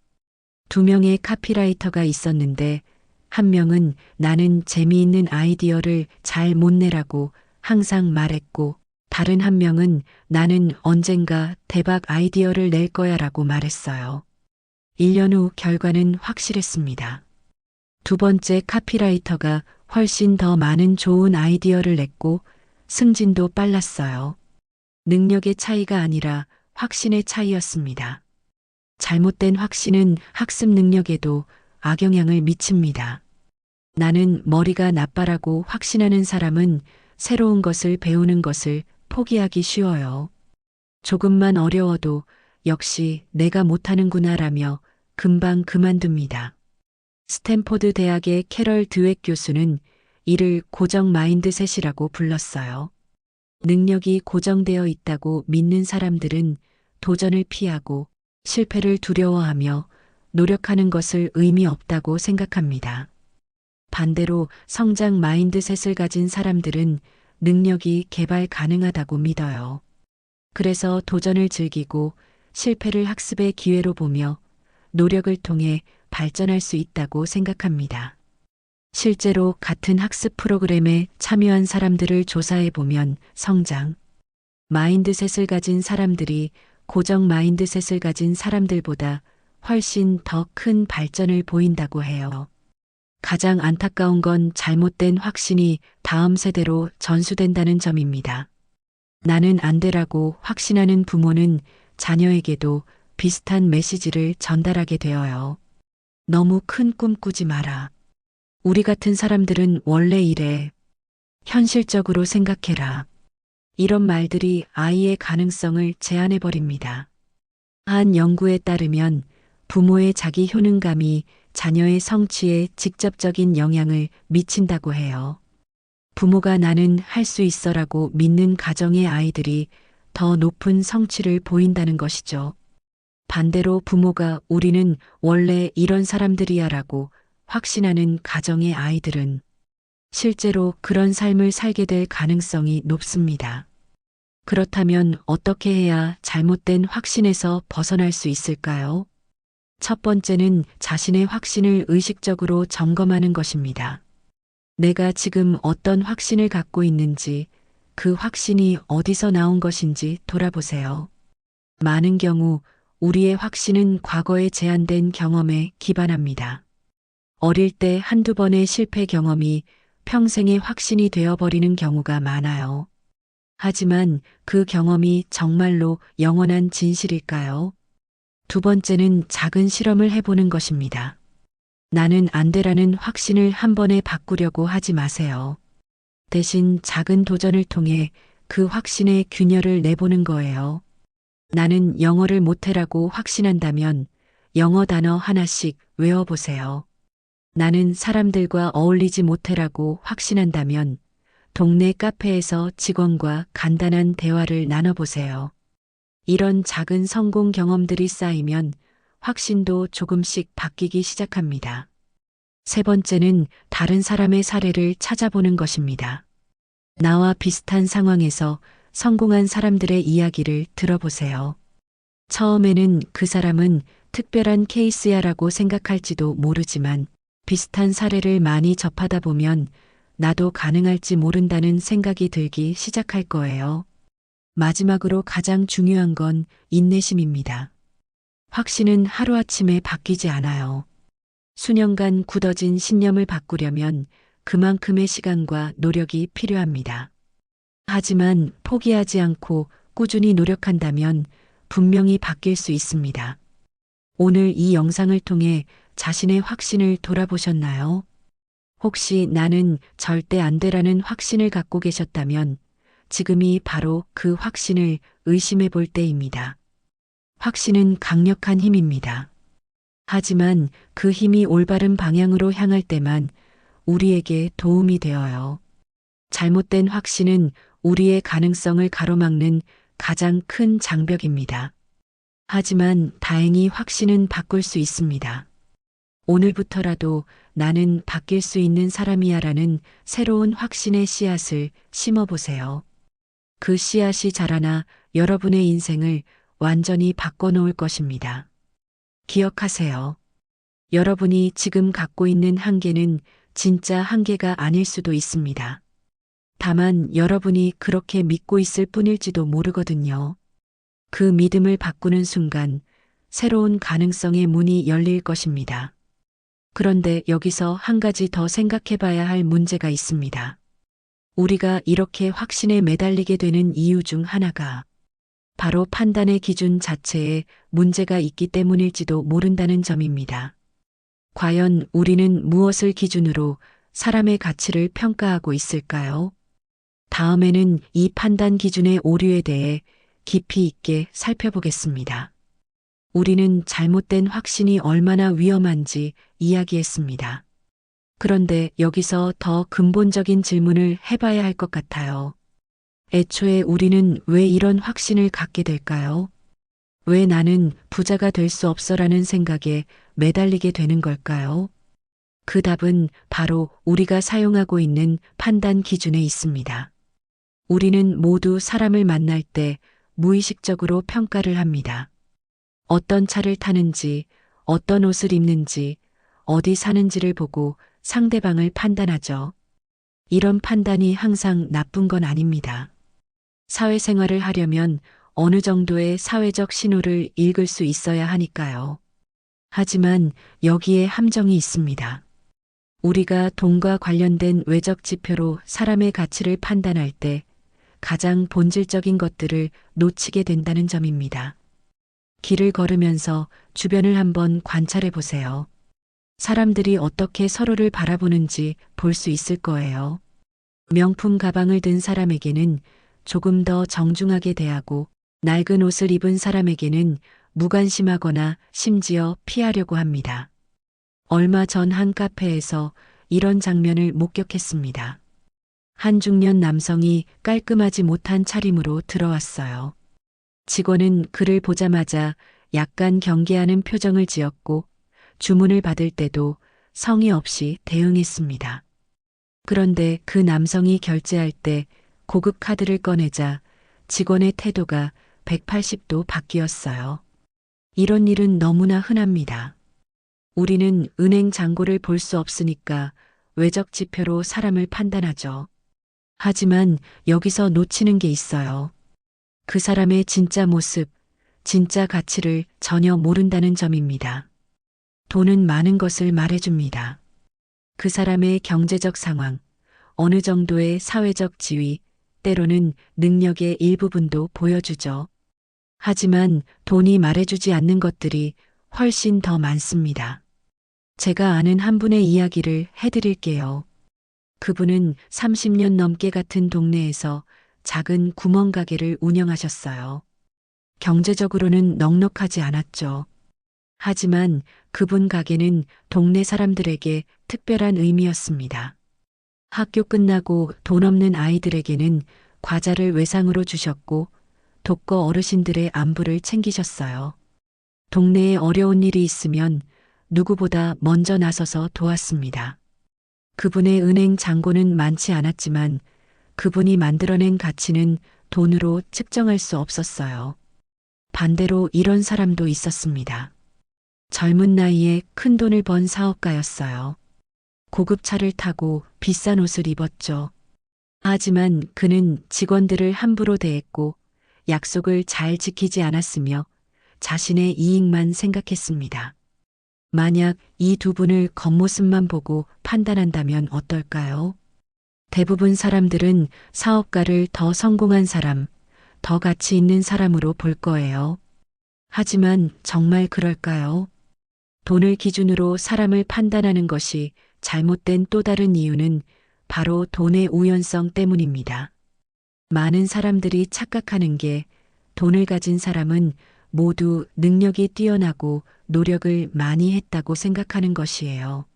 두 명의 카피라이터가 있었는데 한 명은 나는 재미있는 아이디어를 잘 못 내라고 항상 말했고 다른 한 명은 나는 언젠가 대박 아이디어를 낼 거야라고 말했어요. 1년 후 결과는 확실했습니다. 두 번째 카피라이터가 훨씬 더 많은 좋은 아이디어를 냈고 승진도 빨랐어요. 능력의 차이가 아니라 확신의 차이였습니다. 잘못된 확신은 학습 능력에도 악영향을 미칩니다. 나는 머리가 나빠라고 확신하는 사람은 새로운 것을 배우는 것을 포기하기 쉬워요. 조금만 어려워도 역시 내가 못하는구나라며 금방 그만둡니다. 스탠포드 대학의 캐럴 드웩 교수는 이를 고정 마인드셋이라고 불렀어요. 능력이 고정되어 있다고 믿는 사람들은 도전을 피하고 실패를 두려워하며 노력하는 것을 의미 없다고 생각합니다. 반대로 성장 마인드셋을 가진 사람들은 능력이 개발 가능하다고 믿어요. 그래서 도전을 즐기고 실패를 학습의 기회로 보며 노력을 통해 발전할 수 있다고 생각합니다. 실제로 같은 학습 프로그램에 참여한 사람들을 조사해 보면 성장 마인드셋을 가진 사람들이 고정 마인드셋을 가진 사람들보다 훨씬 더 큰 발전을 보인다고 해요. 가장 안타까운 건 잘못된 확신이 다음 세대로 전수된다는 점입니다. 나는 안 되라고 확신하는 부모는 자녀에게도 비슷한 메시지를 전달하게 되어요. 너무 큰 꿈 꾸지 마라. 우리 같은 사람들은 원래 이래. 현실적으로 생각해라. 이런 말들이 아이의 가능성을 제한해버립니다. 한 연구에 따르면 부모의 자기 효능감이 자녀의 성취에 직접적인 영향을 미친다고 해요. 부모가 나는 할 수 있어라고 믿는 가정의 아이들이 더 높은 성취를 보인다는 것이죠. 반대로 부모가 우리는 원래 이런 사람들이야라고 확신하는 가정의 아이들은 실제로 그런 삶을 살게 될 가능성이 높습니다. 그렇다면 어떻게 해야 잘못된 확신에서 벗어날 수 있을까요? 첫 번째는 자신의 확신을 의식적으로 점검하는 것입니다. 내가 지금 어떤 확신을 갖고 있는지, 그 확신이 어디서 나온 것인지 돌아보세요. 많은 경우 우리의 확신은 과거에 제한된 경험에 기반합니다. 어릴 때 한두 번의 실패 경험이 평생의 확신이 되어버리는 경우가 많아요. 하지만 그 경험이 정말로 영원한 진실일까요? 두 번째는 작은 실험을 해보는 것입니다. 나는 안 되라는 확신을 한 번에 바꾸려고 하지 마세요. 대신 작은 도전을 통해 그 확신의 균열을 내보는 거예요. 나는 영어를 못해라고 확신한다면 영어 단어 하나씩 외워보세요. 나는 사람들과 어울리지 못해라고 확신한다면 동네 카페에서 직원과 간단한 대화를 나눠보세요. 이런 작은 성공 경험들이 쌓이면 확신도 조금씩 바뀌기 시작합니다. 세 번째는 다른 사람의 사례를 찾아보는 것입니다. 나와 비슷한 상황에서 성공한 사람들의 이야기를 들어보세요. 처음에는 그 사람은 특별한 케이스야라고 생각할지도 모르지만 비슷한 사례를 많이 접하다 보면 나도 가능할지 모른다는 생각이 들기 시작할 거예요. 마지막으로 가장 중요한 건 인내심입니다. 확신은 하루아침에 바뀌지 않아요. 수년간 굳어진 신념을 바꾸려면 그만큼의 시간과 노력이 필요합니다. 하지만 포기하지 않고 꾸준히 노력한다면 분명히 바뀔 수 있습니다. 오늘 이 영상을 통해 자신의 확신을 돌아보셨나요? 혹시 나는 절대 안 돼라는 확신을 갖고 계셨다면 지금이 바로 그 확신을 의심해 볼 때입니다. 확신은 강력한 힘입니다. 하지만 그 힘이 올바른 방향으로 향할 때만 우리에게 도움이 되어요. 잘못된 확신은 우리의 가능성을 가로막는 가장 큰 장벽입니다. 하지만 다행히 확신은 바꿀 수 있습니다. 오늘부터라도 나는 바뀔 수 있는 사람이야라는 새로운 확신의 씨앗을 심어보세요. 그 씨앗이 자라나 여러분의 인생을 완전히 바꿔놓을 것입니다. 기억하세요. 여러분이 지금 갖고 있는 한계는 진짜 한계가 아닐 수도 있습니다. 다만 여러분이 그렇게 믿고 있을 뿐일지도 모르거든요. 그 믿음을 바꾸는 순간 새로운 가능성의 문이 열릴 것입니다. 그런데 여기서 한 가지 더 생각해 봐야 할 문제가 있습니다. 우리가 이렇게 확신에 매달리게 되는 이유 중 하나가 바로 판단의 기준 자체에 문제가 있기 때문일지도 모른다는 점입니다. 과연 우리는 무엇을 기준으로 사람의 가치를 평가하고 있을까요? 다음에는 이 판단 기준의 오류에 대해 깊이 있게 살펴보겠습니다. 우리는 잘못된 확신이 얼마나 위험한지 이야기했습니다. 그런데 여기서 더 근본적인 질문을 해봐야 할 것 같아요. 애초에 우리는 왜 이런 확신을 갖게 될까요? 왜 나는 부자가 될 수 없어라는 생각에 매달리게 되는 걸까요? 그 답은 바로 우리가 사용하고 있는 판단 기준에 있습니다. 우리는 모두 사람을 만날 때 무의식적으로 평가를 합니다. 어떤 차를 타는지, 어떤 옷을 입는지, 어디 사는지를 보고 상대방을 판단하죠. 이런 판단이 항상 나쁜 건 아닙니다. 사회생활을 하려면 어느 정도의 사회적 신호를 읽을 수 있어야 하니까요. 하지만 여기에 함정이 있습니다. 우리가 돈과 관련된 외적 지표로 사람의 가치를 판단할 때 가장 본질적인 것들을 놓치게 된다는 점입니다. 길을 걸으면서 주변을 한번 관찰해 보세요. 사람들이 어떻게 서로를 바라보는지 볼 수 있을 거예요. 명품 가방을 든 사람에게는 조금 더 정중하게 대하고 낡은 옷을 입은 사람에게는 무관심하거나 심지어 피하려고 합니다. 얼마 전 한 카페에서 이런 장면을 목격했습니다. 한 중년 남성이 깔끔하지 못한 차림으로 들어왔어요. 직원은 그를 보자마자 약간 경계하는 표정을 지었고 주문을 받을 때도 성의 없이 대응했습니다. 그런데 그 남성이 결제할 때 고급 카드를 꺼내자 직원의 태도가 180도 바뀌었어요. 이런 일은 너무나 흔합니다. 우리는 은행 잔고를 볼 수 없으니까 외적 지표로 사람을 판단하죠. 하지만 여기서 놓치는 게 있어요. 그 사람의 진짜 모습, 진짜 가치를 전혀 모른다는 점입니다. 돈은 많은 것을 말해줍니다. 그 사람의 경제적 상황, 어느 정도의 사회적 지위, 때로는 능력의 일부분도 보여주죠. 하지만 돈이 말해주지 않는 것들이 훨씬 더 많습니다. 제가 아는 한 분의 이야기를 해드릴게요. 그분은 30년 넘게 같은 동네에서 작은 구멍가게를 운영하셨어요. 경제적으로는 넉넉하지 않았죠. 하지만 그분 가게는 동네 사람들에게 특별한 의미였습니다. 학교 끝나고 돈 없는 아이들에게는 과자를 외상으로 주셨고 독거 어르신들의 안부를 챙기셨어요. 동네에 어려운 일이 있으면 누구보다 먼저 나서서 도왔습니다. 그분의 은행 잔고는 많지 않았지만 그분이 만들어낸 가치는 돈으로 측정할 수 없었어요. 반대로 이런 사람도 있었습니다. 젊은 나이에 큰 돈을 번 사업가였어요. 고급 차를 타고 비싼 옷을 입었죠. 하지만 그는 직원들을 함부로 대했고 약속을 잘 지키지 않았으며 자신의 이익만 생각했습니다. 만약 이 두 분을 겉모습만 보고 판단한다면 어떨까요? 대부분 사람들은 사업가를 더 성공한 사람, 더 가치 있는 사람으로 볼 거예요. 하지만 정말 그럴까요? 돈을 기준으로 사람을 판단하는 것이 잘못된 또 다른 이유는 바로 돈의 우연성 때문입니다. 많은 사람들이 착각하는 게 돈을 가진 사람은 모두 능력이 뛰어나고 노력을 많이 했다고 생각하는 것이에요.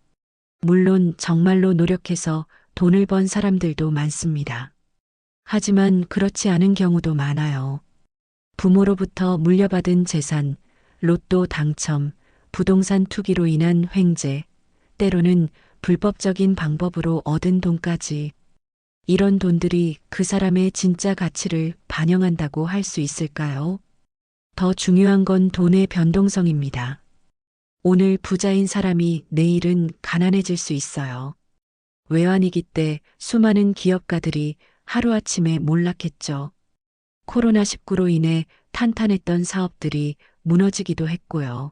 물론 정말로 노력해서 돈을 번 사람들도 많습니다. 하지만 그렇지 않은 경우도 많아요. 부모로부터 물려받은 재산, 로또 당첨, 부동산 투기로 인한 횡재, 때로는 불법적인 방법으로 얻은 돈까지 이런 돈들이 그 사람의 진짜 가치를 반영한다고 할 수 있을까요? 더 중요한 건 돈의 변동성입니다. 오늘 부자인 사람이 내일은 가난해질 수 있어요. 외환위기 때 수많은 기업가들이 하루아침에 몰락했죠. 코로나19로 인해 탄탄했던 사업들이 무너지기도 했고요.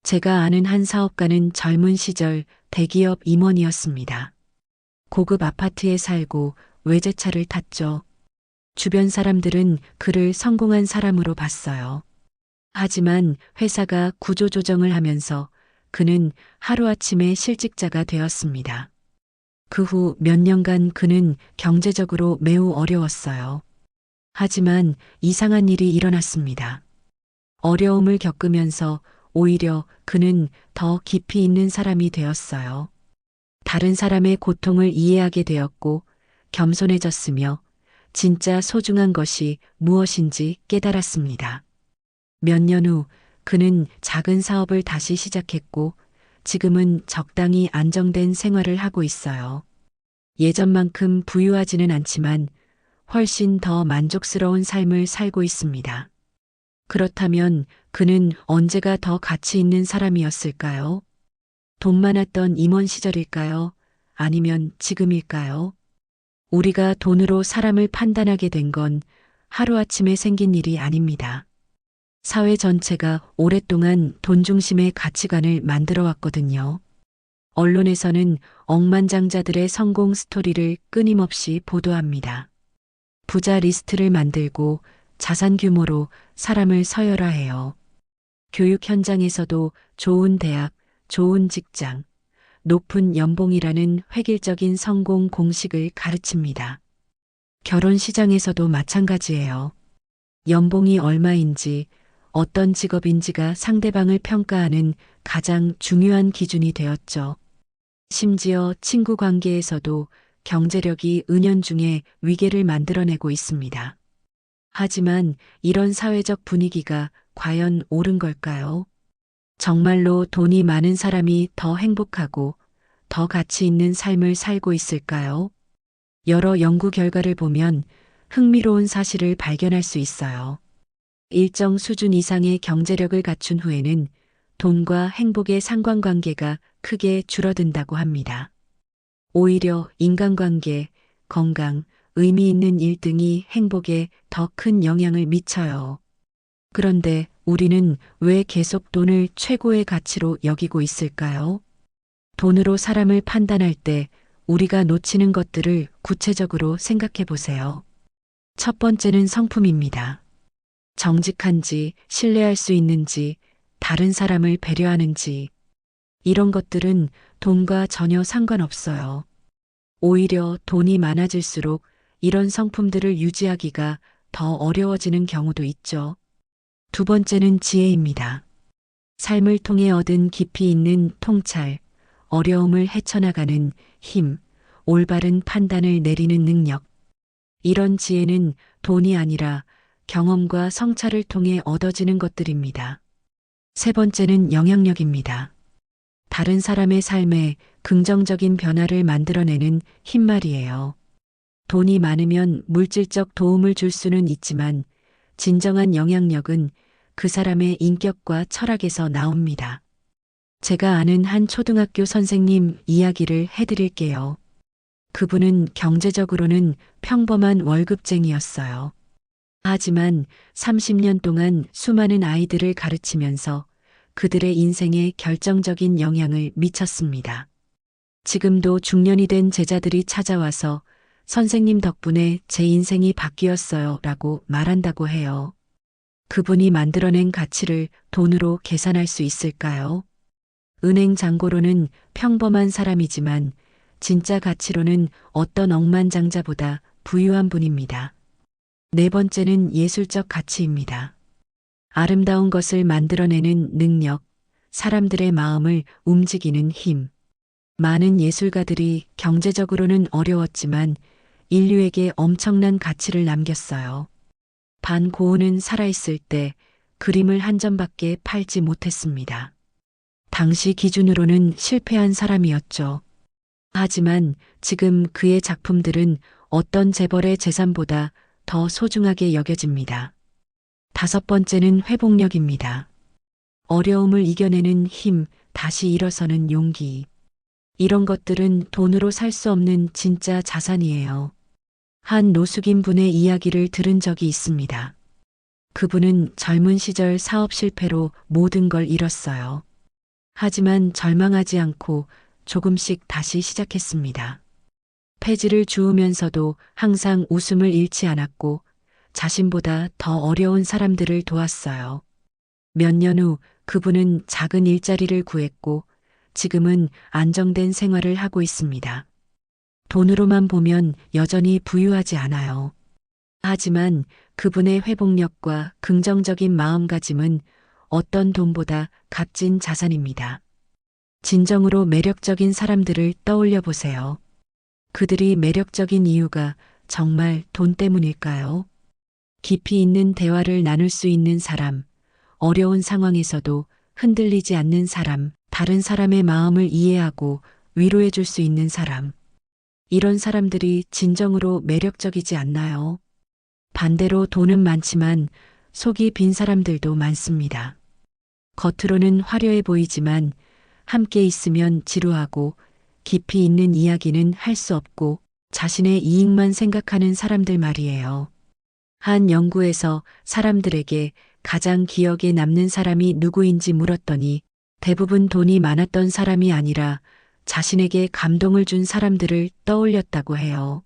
제가 아는 한 사업가는 젊은 시절 대기업 임원이었습니다. 고급 아파트에 살고 외제차를 탔죠. 주변 사람들은 그를 성공한 사람으로 봤어요. 하지만 회사가 구조조정을 하면서 그는 하루아침에 실직자가 되었습니다. 그 후 몇 년간 그는 경제적으로 매우 어려웠어요. 하지만 이상한 일이 일어났습니다. 어려움을 겪으면서 오히려 그는 더 깊이 있는 사람이 되었어요. 다른 사람의 고통을 이해하게 되었고 겸손해졌으며 진짜 소중한 것이 무엇인지 깨달았습니다. 몇 년 후 그는 작은 사업을 다시 시작했고 지금은 적당히 안정된 생활을 하고 있어요. 예전만큼 부유하지는 않지만 훨씬 더 만족스러운 삶을 살고 있습니다. 그렇다면 그는 언제가 더 가치 있는 사람이었을까요? 돈 많았던 임원 시절일까요? 아니면 지금일까요? 우리가 돈으로 사람을 판단하게 된 건 하루아침에 생긴 일이 아닙니다. 사회 전체가 오랫동안 돈 중심의 가치관을 만들어 왔거든요. 언론에서는 억만장자들의 성공 스토리를 끊임없이 보도합니다. 부자 리스트를 만들고 자산 규모로 사람을 서열화해요. 교육 현장에서도 좋은 대학, 좋은 직장, 높은 연봉이라는 획일적인 성공 공식을 가르칩니다. 결혼 시장에서도 마찬가지예요. 연봉이 얼마인지, 어떤 직업인지가 상대방을 평가하는 가장 중요한 기준이 되었죠. 심지어 친구 관계에서도 경제력이 은연중에 위계를 만들어내고 있습니다. 하지만 이런 사회적 분위기가 과연 옳은 걸까요? 정말로 돈이 많은 사람이 더 행복하고 더 가치 있는 삶을 살고 있을까요? 여러 연구 결과를 보면 흥미로운 사실을 발견할 수 있어요. 일정 수준 이상의 경제력을 갖춘 후에는 돈과 행복의 상관관계가 크게 줄어든다고 합니다. 오히려 인간관계, 건강, 의미 있는 일 등이 행복에 더 큰 영향을 미쳐요. 그런데 우리는 왜 계속 돈을 최고의 가치로 여기고 있을까요? 돈으로 사람을 판단할 때 우리가 놓치는 것들을 구체적으로 생각해 보세요. 첫 번째는 성품입니다. 정직한지, 신뢰할 수 있는지, 다른 사람을 배려하는지, 이런 것들은 돈과 전혀 상관없어요. 오히려 돈이 많아질수록 이런 성품들을 유지하기가 더 어려워지는 경우도 있죠. 두 번째는 지혜입니다. 삶을 통해 얻은 깊이 있는 통찰, 어려움을 헤쳐나가는 힘, 올바른 판단을 내리는 능력. 이런 지혜는 돈이 아니라 경험과 성찰을 통해 얻어지는 것들입니다. 세 번째는 영향력입니다. 다른 사람의 삶에 긍정적인 변화를 만들어내는 힘 말이에요. 돈이 많으면 물질적 도움을 줄 수는 있지만 진정한 영향력은 그 사람의 인격과 철학에서 나옵니다. 제가 아는 한 초등학교 선생님 이야기를 해드릴게요. 그분은 경제적으로는 평범한 월급쟁이였어요. 하지만 30년 동안 수많은 아이들을 가르치면서 그들의 인생에 결정적인 영향을 미쳤습니다. 지금도 중년이 된 제자들이 찾아와서 선생님 덕분에 제 인생이 바뀌었어요 라고 말한다고 해요. 그분이 만들어낸 가치를 돈으로 계산할 수 있을까요? 은행 잔고로는 평범한 사람이지만 진짜 가치로는 어떤 억만장자보다 부유한 분입니다. 네 번째는 예술적 가치입니다. 아름다운 것을 만들어내는 능력, 사람들의 마음을 움직이는 힘. 많은 예술가들이 경제적으로는 어려웠지만 인류에게 엄청난 가치를 남겼어요. 반 고흐는 살아있을 때 그림을 한 점밖에 팔지 못했습니다. 당시 기준으로는 실패한 사람이었죠. 하지만 지금 그의 작품들은 어떤 재벌의 재산보다 더 소중하게 여겨집니다. 다섯 번째는 회복력입니다. 어려움을 이겨내는 힘, 다시 일어서는 용기. 이런 것들은 돈으로 살 수 없는 진짜 자산이에요. 한 노숙인 분의 이야기를 들은 적이 있습니다. 그분은 젊은 시절 사업 실패로 모든 걸 잃었어요. 하지만 절망하지 않고 조금씩 다시 시작했습니다. 폐지를 주우면서도 항상 웃음을 잃지 않았고 자신보다 더 어려운 사람들을 도왔어요. 몇 년 후 그분은 작은 일자리를 구했고 지금은 안정된 생활을 하고 있습니다. 돈으로만 보면 여전히 부유하지 않아요. 하지만 그분의 회복력과 긍정적인 마음가짐은 어떤 돈보다 값진 자산입니다. 진정으로 매력적인 사람들을 떠올려 보세요. 그들이 매력적인 이유가 정말 돈 때문일까요? 깊이 있는 대화를 나눌 수 있는 사람, 어려운 상황에서도 흔들리지 않는 사람, 다른 사람의 마음을 이해하고 위로해 줄 수 있는 사람. 이런 사람들이 진정으로 매력적이지 않나요? 반대로 돈은 많지만 속이 빈 사람들도 많습니다. 겉으로는 화려해 보이지만 함께 있으면 지루하고 깊이 있는 이야기는 할 수 없고 자신의 이익만 생각하는 사람들 말이에요. 한 연구에서 사람들에게 가장 기억에 남는 사람이 누구인지 물었더니 대부분 돈이 많았던 사람이 아니라 자신에게 감동을 준 사람들을 떠올렸다고 해요.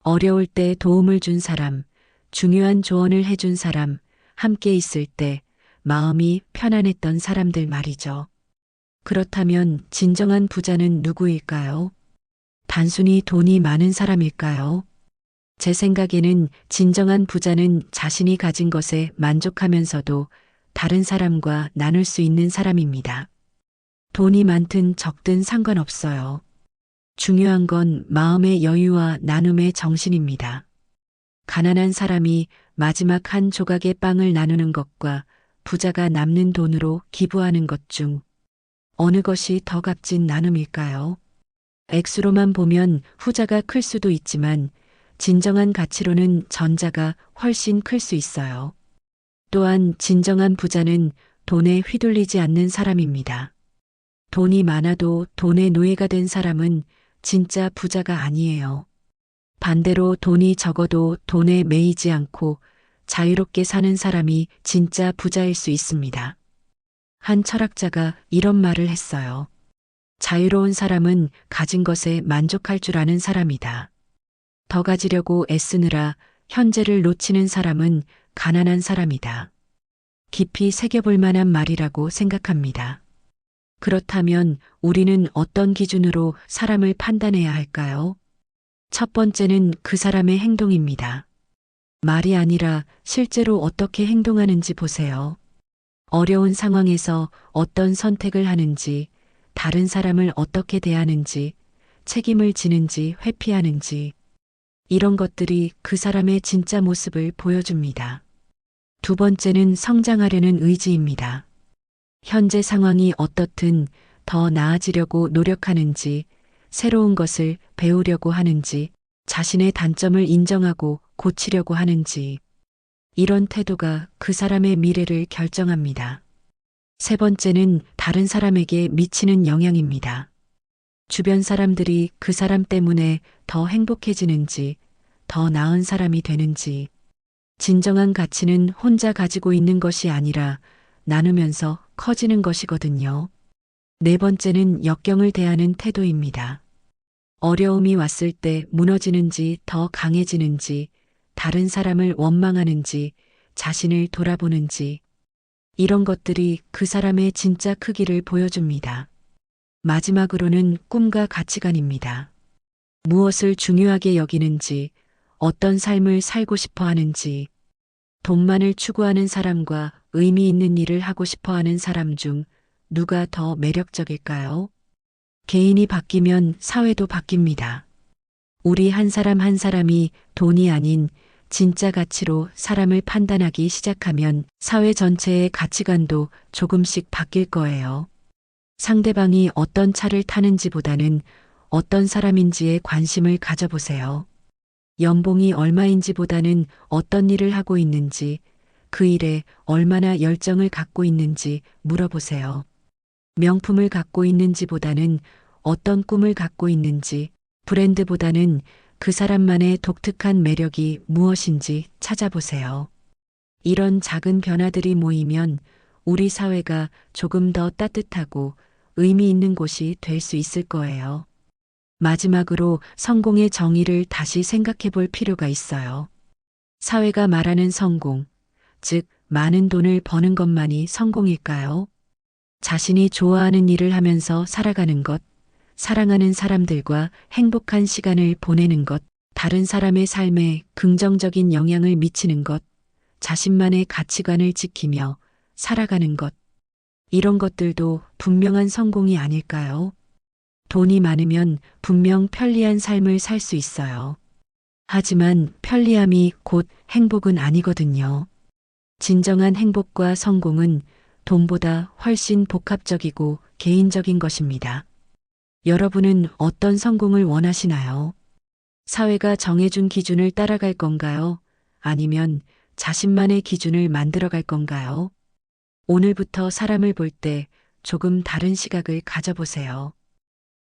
어려울 때 도움을 준 사람, 중요한 조언을 해준 사람, 함께 있을 때 마음이 편안했던 사람들 말이죠. 그렇다면 진정한 부자는 누구일까요? 단순히 돈이 많은 사람일까요? 제 생각에는 진정한 부자는 자신이 가진 것에 만족하면서도 다른 사람과 나눌 수 있는 사람입니다. 돈이 많든 적든 상관없어요. 중요한 건 마음의 여유와 나눔의 정신입니다. 가난한 사람이 마지막 한 조각의 빵을 나누는 것과 부자가 남는 돈으로 기부하는 것 중 어느 것이 더 값진 나눔일까요? 액수로만 보면 후자가 클 수도 있지만 진정한 가치로는 전자가 훨씬 클 수 있어요. 또한 진정한 부자는 돈에 휘둘리지 않는 사람입니다. 돈이 많아도 돈의 노예가 된 사람은 진짜 부자가 아니에요. 반대로 돈이 적어도 돈에 매이지 않고 자유롭게 사는 사람이 진짜 부자일 수 있습니다. 한 철학자가 이런 말을 했어요. 자유로운 사람은 가진 것에 만족할 줄 아는 사람이다. 더 가지려고 애쓰느라 현재를 놓치는 사람은 가난한 사람이다. 깊이 새겨볼 만한 말이라고 생각합니다. 그렇다면 우리는 어떤 기준으로 사람을 판단해야 할까요? 첫 번째는 그 사람의 행동입니다. 말이 아니라 실제로 어떻게 행동하는지 보세요. 어려운 상황에서 어떤 선택을 하는지, 다른 사람을 어떻게 대하는지, 책임을 지는지 회피하는지, 이런 것들이 그 사람의 진짜 모습을 보여줍니다. 두 번째는 성장하려는 의지입니다. 현재 상황이 어떻든 더 나아지려고 노력하는지, 새로운 것을 배우려고 하는지, 자신의 단점을 인정하고 고치려고 하는지, 이런 태도가 그 사람의 미래를 결정합니다. 세 번째는 다른 사람에게 미치는 영향입니다. 주변 사람들이 그 사람 때문에 더 행복해지는지, 더 나은 사람이 되는지, 진정한 가치는 혼자 가지고 있는 것이 아니라 나누면서 커지는 것이거든요. 네 번째는 역경을 대하는 태도입니다. 어려움이 왔을 때 무너지는지 더 강해지는지, 다른 사람을 원망하는지, 자신을 돌아보는지, 이런 것들이 그 사람의 진짜 크기를 보여줍니다. 마지막으로는 꿈과 가치관입니다. 무엇을 중요하게 여기는지, 어떤 삶을 살고 싶어 하는지, 돈만을 추구하는 사람과 의미 있는 일을 하고 싶어 하는 사람 중 누가 더 매력적일까요? 개인이 바뀌면 사회도 바뀝니다. 우리 한 사람 한 사람이 돈이 아닌 진짜 가치로 사람을 판단하기 시작하면 사회 전체의 가치관도 조금씩 바뀔 거예요. 상대방이 어떤 차를 타는지보다는 어떤 사람인지에 관심을 가져보세요. 연봉이 얼마인지보다는 어떤 일을 하고 있는지, 그 일에 얼마나 열정을 갖고 있는지 물어보세요. 명품을 갖고 있는지보다는 어떤 꿈을 갖고 있는지, 브랜드보다는 그 사람만의 독특한 매력이 무엇인지 찾아보세요. 이런 작은 변화들이 모이면 우리 사회가 조금 더 따뜻하고 의미 있는 곳이 될 수 있을 거예요. 마지막으로 성공의 정의를 다시 생각해 볼 필요가 있어요. 사회가 말하는 성공, 즉, 많은 돈을 버는 것만이 성공일까요? 자신이 좋아하는 일을 하면서 살아가는 것, 사랑하는 사람들과 행복한 시간을 보내는 것, 다른 사람의 삶에 긍정적인 영향을 미치는 것, 자신만의 가치관을 지키며 살아가는 것, 이런 것들도 분명한 성공이 아닐까요? 돈이 많으면 분명 편리한 삶을 살 수 있어요. 하지만 편리함이 곧 행복은 아니거든요. 진정한 행복과 성공은 돈보다 훨씬 복합적이고 개인적인 것입니다. 여러분은 어떤 성공을 원하시나요? 사회가 정해준 기준을 따라갈 건가요? 아니면 자신만의 기준을 만들어갈 건가요? 오늘부터 사람을 볼 때 조금 다른 시각을 가져보세요.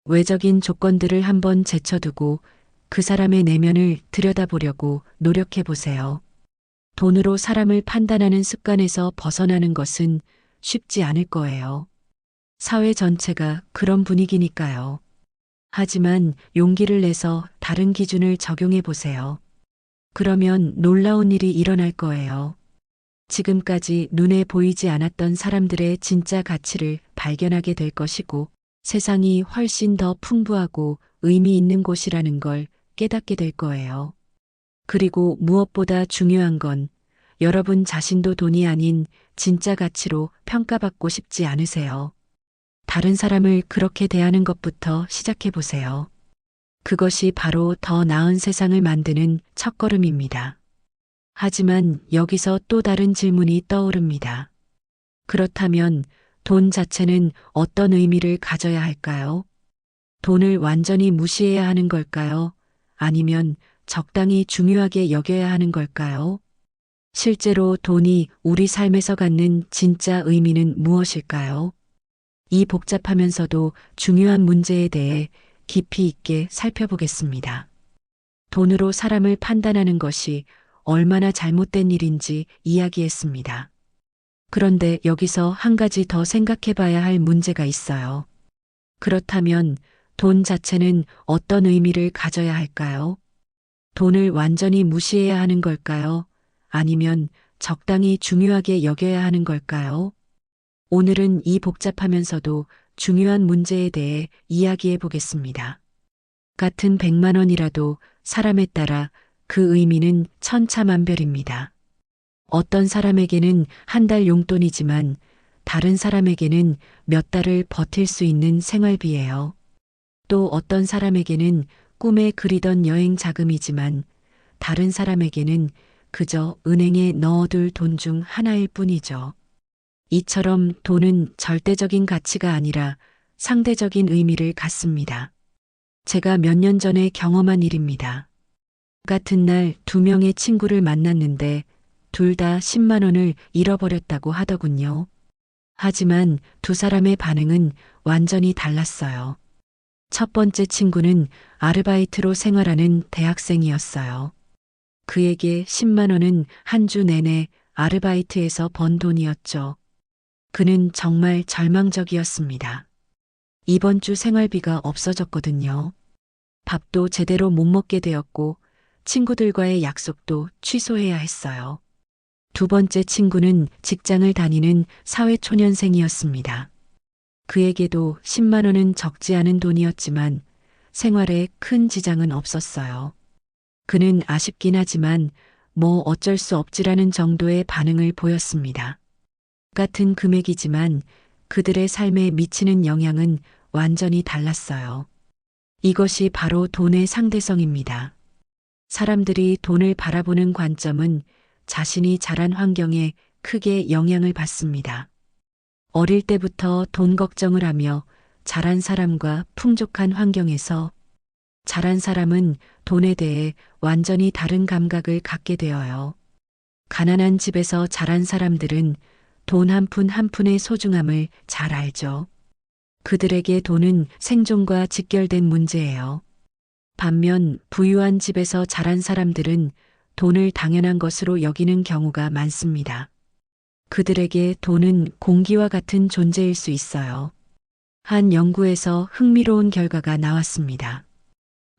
외적인 조건들을 한번 제쳐두고 그 사람의 내면을 들여다보려고 노력해 보세요. 돈으로 사람을 판단하는 습관에서 벗어나는 것은 쉽지 않을 거예요. 사회 전체가 그런 분위기니까요. 하지만 용기를 내서 다른 기준을 적용해 보세요. 그러면 놀라운 일이 일어날 거예요. 지금까지 눈에 보이지 않았던 사람들의 진짜 가치를 발견하게 될 것이고, 세상이 훨씬 더 풍부하고 의미 있는 곳이라는 걸 깨닫게 될 거예요. 그리고 무엇보다 중요한 건 여러분 자신도 돈이 아닌 진짜 가치로 평가받고 싶지 않으세요. 다른 사람을 그렇게 대하는 것부터 시작해 보세요. 그것이 바로 더 나은 세상을 만드는 첫걸음입니다. 하지만 여기서 또 다른 질문이 떠오릅니다. 그렇다면 돈 자체는 어떤 의미를 가져야 할까요? 돈을 완전히 무시해야 하는 걸까요? 아니면 적당히 중요하게 여겨야 하는 걸까요? 실제로 돈이 우리 삶에서 갖는 진짜 의미는 무엇일까요? 이 복잡하면서도 중요한 문제에 대해 깊이 있게 살펴보겠습니다. 돈으로 사람을 판단하는 것이 얼마나 잘못된 일인지 이야기했습니다. 그런데 여기서 한 가지 더 생각해 봐야 할 문제가 있어요. 그렇다면 돈 자체는 어떤 의미를 가져야 할까요? 돈을 완전히 무시해야 하는 걸까요? 아니면 적당히 중요하게 여겨야 하는 걸까요? 오늘은 이 복잡하면서도 중요한 문제에 대해 이야기해 보겠습니다. 같은 100만 원이라도 사람에 따라 그 의미는 천차만별입니다. 어떤 사람에게는 한 달 용돈이지만 다른 사람에게는 몇 달을 버틸 수 있는 생활비예요. 또 어떤 사람에게는 꿈에 그리던 여행 자금이지만 다른 사람에게는 그저 은행에 넣어둘 돈 중 하나일 뿐이죠. 이처럼 돈은 절대적인 가치가 아니라 상대적인 의미를 갖습니다. 제가 몇 년 전에 경험한 일입니다. 같은 날 두 명의 친구를 만났는데 둘 다 10만 원을 잃어버렸다고 하더군요. 하지만 두 사람의 반응은 완전히 달랐어요. 첫 번째 친구는 아르바이트로 생활하는 대학생이었어요. 그에게 10만 원은 한 주 내내 아르바이트에서 번 돈이었죠. 그는 정말 절망적이었습니다. 이번 주 생활비가 없어졌거든요. 밥도 제대로 못 먹게 되었고 친구들과의 약속도 취소해야 했어요. 두 번째 친구는 직장을 다니는 사회초년생이었습니다. 그에게도 10만 원은 적지 않은 돈이었지만 생활에 큰 지장은 없었어요. 그는 아쉽긴 하지만 뭐 어쩔 수 없지라는 정도의 반응을 보였습니다. 같은 금액이지만 그들의 삶에 미치는 영향은 완전히 달랐어요. 이것이 바로 돈의 상대성입니다. 사람들이 돈을 바라보는 관점은 자신이 자란 환경에 크게 영향을 받습니다. 어릴 때부터 돈 걱정을 하며 자란 사람과 풍족한 환경에서 자란 사람은 돈에 대해 완전히 다른 감각을 갖게 되어요. 가난한 집에서 자란 사람들은 돈 한 푼 한 푼의 소중함을 잘 알죠. 그들에게 돈은 생존과 직결된 문제예요. 반면 부유한 집에서 자란 사람들은 돈을 당연한 것으로 여기는 경우가 많습니다. 그들에게 돈은 공기와 같은 존재일 수 있어요. 한 연구에서 흥미로운 결과가 나왔습니다.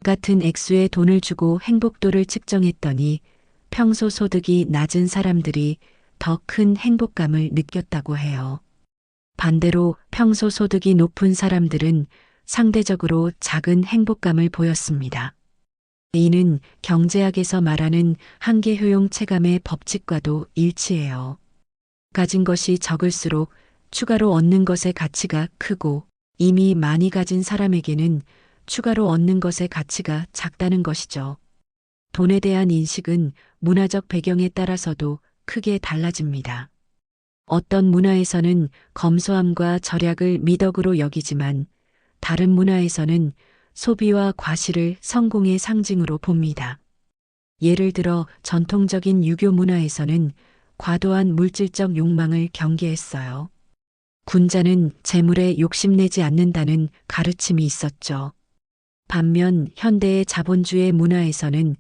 같은 액수의 돈을 주고 행복도를 측정했더니 평소 소득이 낮은 사람들이 더 큰 행복감을 느꼈다고 해요. 반대로 평소 소득이 높은 사람들은 상대적으로 작은 행복감을 보였습니다. 이는 경제학에서 말하는 한계 효용 체감의 법칙과도 일치해요. 가진 것이 적을수록 추가로 얻는 것의 가치가 크고 이미 많이 가진 사람에게는 추가로 얻는 것의 가치가 작다는 것이죠. 돈에 대한 인식은 문화적 배경에 따라서도 크게 달라집니다. 어떤 문화에서는 검소함과 절약을 미덕으로 여기지만 다른 문화에서는 소비와 과시를 성공의 상징으로 봅니다. 예를 들어 전통적인 유교 문화에서는 과도한 물질적 욕망을 경계했어요. 군자는 재물에 욕심내지 않는다는 가르침이 있었죠. 반면 현대의 자본주의 문화에서는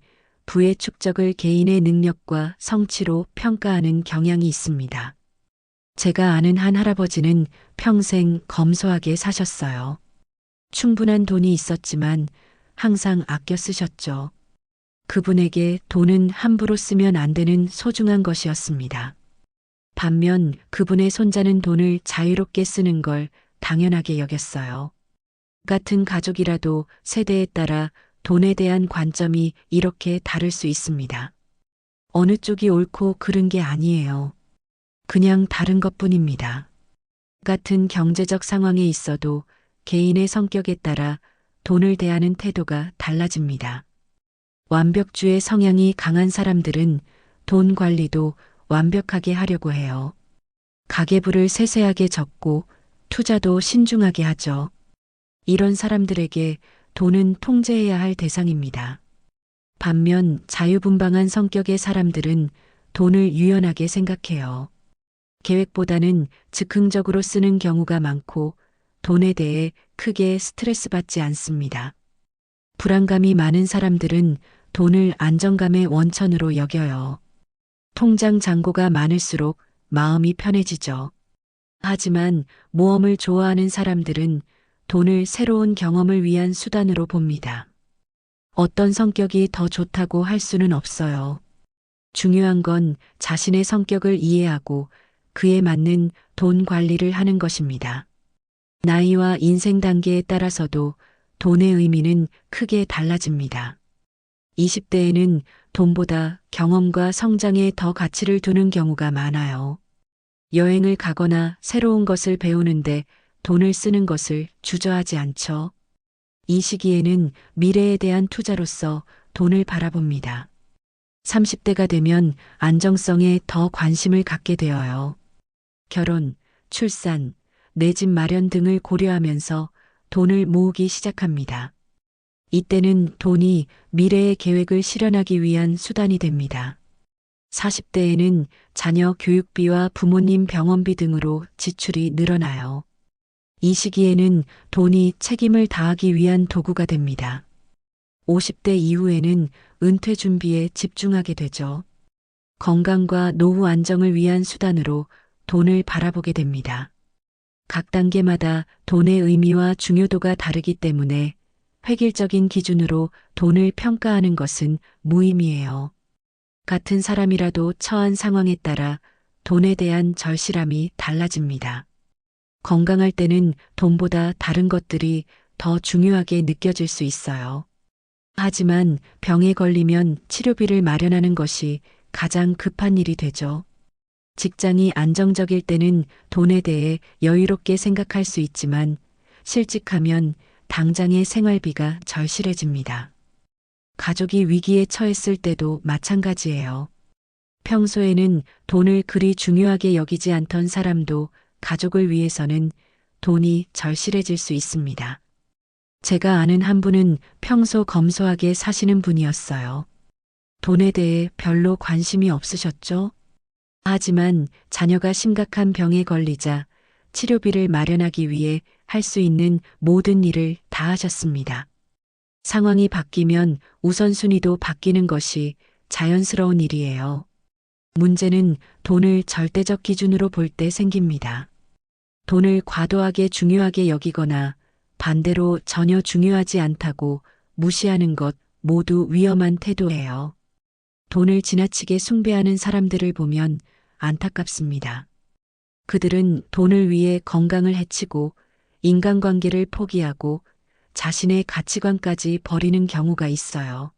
부의 축적을 개인의 능력과 성취로 평가하는 경향이 있습니다. 제가 아는 한 할아버지는 평생 검소하게 사셨어요. 충분한 돈이 있었지만 항상 아껴 쓰셨죠. 그분에게 돈은 함부로 쓰면 안 되는 소중한 것이었습니다. 반면 그분의 손자는 돈을 자유롭게 쓰는 걸 당연하게 여겼어요. 같은 가족이라도 세대에 따라 돈에 대한 관점이 이렇게 다를 수 있습니다. 어느 쪽이 옳고 그른 게 아니에요. 그냥 다른 것뿐입니다. 같은 경제적 상황에 있어도 개인의 성격에 따라 돈을 대하는 태도가 달라집니다. 완벽주의 성향이 강한 사람들은 돈 관리도 완벽하게 하려고 해요. 가계부를 세세하게 적고 투자도 신중하게 하죠. 이런 사람들에게 돈은 통제해야 할 대상입니다. 반면 자유분방한 성격의 사람들은 돈을 유연하게 생각해요. 계획보다는 즉흥적으로 쓰는 경우가 많고 돈에 대해 크게 스트레스 받지 않습니다. 불안감이 많은 사람들은 돈을 안정감의 원천으로 여겨요. 통장 잔고가 많을수록 마음이 편해지죠. 하지만 모험을 좋아하는 사람들은 돈을 새로운 경험을 위한 수단으로 봅니다. 어떤 성격이 더 좋다고 할 수는 없어요. 중요한 건 자신의 성격을 이해하고 그에 맞는 돈 관리를 하는 것입니다. 나이와 인생 단계에 따라서도 돈의 의미는 크게 달라집니다. 20대에는 돈보다 경험과 성장에 더 가치를 두는 경우가 많아요. 여행을 가거나 새로운 것을 배우는데 돈을 쓰는 것을 주저하지 않죠. 이 시기에는 미래에 대한 투자로서 돈을 바라봅니다. 30대가 되면 안정성에 더 관심을 갖게 되어요. 결혼, 출산, 내 집 마련 등을 고려하면서 돈을 모으기 시작합니다. 이때는 돈이 미래의 계획을 실현하기 위한 수단이 됩니다. 40대에는 자녀 교육비와 부모님 병원비 등으로 지출이 늘어나요. 이 시기에는 돈이 책임을 다하기 위한 도구가 됩니다. 50대 이후에는 은퇴 준비에 집중하게 되죠. 건강과 노후 안정을 위한 수단으로 돈을 바라보게 됩니다. 각 단계마다 돈의 의미와 중요도가 다르기 때문에 획일적인 기준으로 돈을 평가하는 것은 무의미해요. 같은 사람이라도 처한 상황에 따라 돈에 대한 절실함이 달라집니다. 건강할 때는 돈보다 다른 것들이 더 중요하게 느껴질 수 있어요. 하지만 병에 걸리면 치료비를 마련하는 것이 가장 급한 일이 되죠. 직장이 안정적일 때는 돈에 대해 여유롭게 생각할 수 있지만 실직하면 당장의 생활비가 절실해집니다. 가족이 위기에 처했을 때도 마찬가지예요. 평소에는 돈을 그리 중요하게 여기지 않던 사람도 가족을 위해서는 돈이 절실해질 수 있습니다. 제가 아는 한 분은 평소 검소하게 사시는 분이었어요. 돈에 대해 별로 관심이 없으셨죠? 하지만 자녀가 심각한 병에 걸리자 치료비를 마련하기 위해 할 수 있는 모든 일을 다 하셨습니다. 상황이 바뀌면 우선순위도 바뀌는 것이 자연스러운 일이에요. 문제는 돈을 절대적 기준으로 볼 때 생깁니다. 돈을 과도하게 중요하게 여기거나 반대로 전혀 중요하지 않다고 무시하는 것 모두 위험한 태도예요. 돈을 지나치게 숭배하는 사람들을 보면 안타깝습니다. 그들은 돈을 위해 건강을 해치고 인간관계를 포기하고 자신의 가치관까지 버리는 경우가 있어요.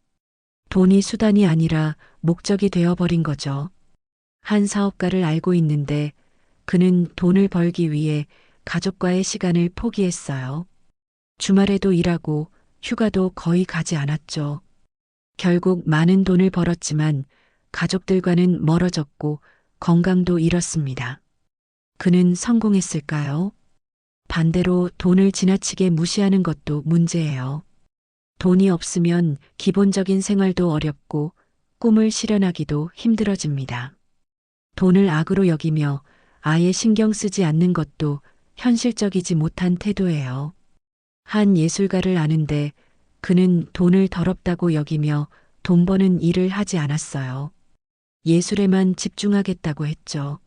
돈이 수단이 아니라 목적이 되어버린 거죠. 한 사업가를 알고 있는데 그는 돈을 벌기 위해 가족과의 시간을 포기했어요. 주말에도 일하고 휴가도 거의 가지 않았죠. 결국 많은 돈을 벌었지만 가족들과는 멀어졌고 건강도 잃었습니다. 그는 성공했을까요? 반대로 돈을 지나치게 무시하는 것도 문제예요. 돈이 없으면 기본적인 생활도 어렵고 꿈을 실현하기도 힘들어집니다. 돈을 악으로 여기며 아예 신경 쓰지 않는 것도 현실적이지 못한 태도예요. 한 예술가를 아는데 그는 돈을 더럽다고 여기며 돈 버는 일을 하지 않았어요. 예술에만 집중하겠다고 했죠.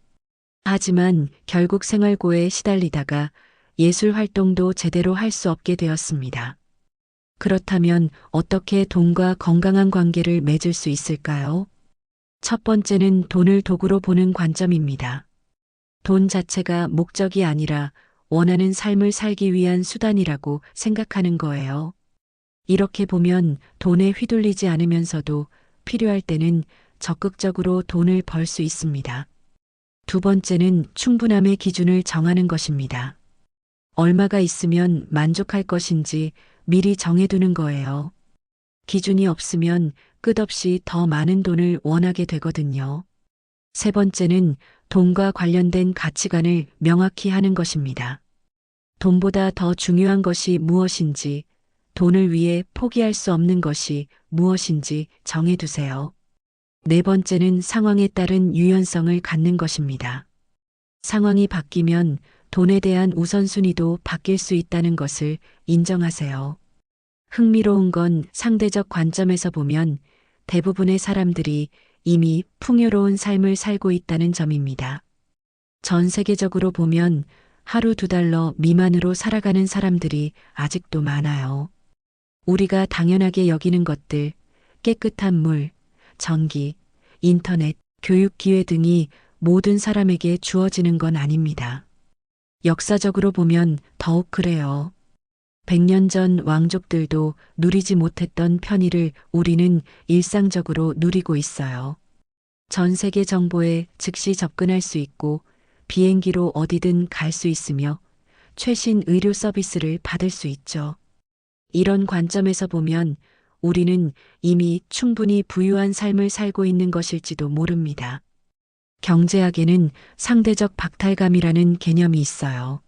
하지만 결국 생활고에 시달리다가 예술 활동도 제대로 할 수 없게 되었습니다. 그렇다면 어떻게 돈과 건강한 관계를 맺을 수 있을까요? 첫 번째는 돈을 도구로 보는 관점입니다. 돈 자체가 목적이 아니라 원하는 삶을 살기 위한 수단이라고 생각하는 거예요. 이렇게 보면 돈에 휘둘리지 않으면서도 필요할 때는 적극적으로 돈을 벌 수 있습니다. 두 번째는 충분함의 기준을 정하는 것입니다. 얼마가 있으면 만족할 것인지 미리 정해두는 거예요. 기준이 없으면 끝없이 더 많은 돈을 원하게 되거든요. 세 번째는 돈과 관련된 가치관을 명확히 하는 것입니다. 돈보다 더 중요한 것이 무엇인지, 돈을 위해 포기할 수 없는 것이 무엇인지 정해두세요. 네 번째는 상황에 따른 유연성을 갖는 것입니다. 상황이 바뀌면 돈에 대한 우선순위도 바뀔 수 있다는 것을 인정하세요. 흥미로운 건 상대적 관점에서 보면 대부분의 사람들이 이미 풍요로운 삶을 살고 있다는 점입니다. 전 세계적으로 보면 하루 $2 미만으로 살아가는 사람들이 아직도 많아요. 우리가 당연하게 여기는 것들, 깨끗한 물, 전기, 인터넷, 교육 기회 등이 모든 사람에게 주어지는 건 아닙니다. 역사적으로 보면 더욱 그래요. 100년 전 왕족들도 누리지 못했던 편의를 우리는 일상적으로 누리고 있어요. 전 세계 정보에 즉시 접근할 수 있고 비행기로 어디든 갈 수 있으며 최신 의료 서비스를 받을 수 있죠. 이런 관점에서 보면 우리는 이미 충분히 부유한 삶을 살고 있는 것일지도 모릅니다. 경제학에는 상대적 박탈감이라는 개념이 있어요.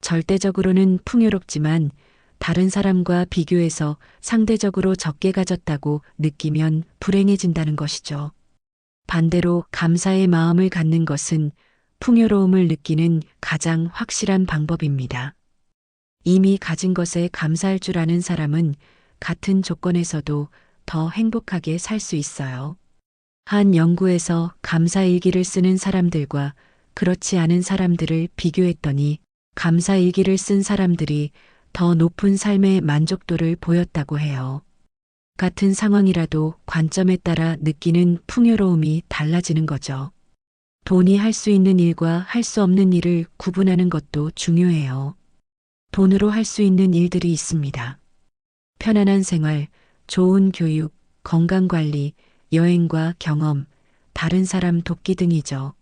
절대적으로는 풍요롭지만 다른 사람과 비교해서 상대적으로 적게 가졌다고 느끼면 불행해진다는 것이죠. 반대로 감사의 마음을 갖는 것은 풍요로움을 느끼는 가장 확실한 방법입니다. 이미 가진 것에 감사할 줄 아는 사람은 같은 조건에서도 더 행복하게 살 수 있어요. 한 연구에서 감사 일기를 쓰는 사람들과 그렇지 않은 사람들을 비교했더니 감사 일기를 쓴 사람들이 더 높은 삶의 만족도를 보였다고 해요. 같은 상황이라도 관점에 따라 느끼는 풍요로움이 달라지는 거죠. 돈이 할 수 있는 일과 할 수 없는 일을 구분하는 것도 중요해요. 돈으로 할 수 있는 일들이 있습니다. 편안한 생활, 좋은 교육, 건강관리, 여행과 경험, 다른 사람 돕기 등이죠.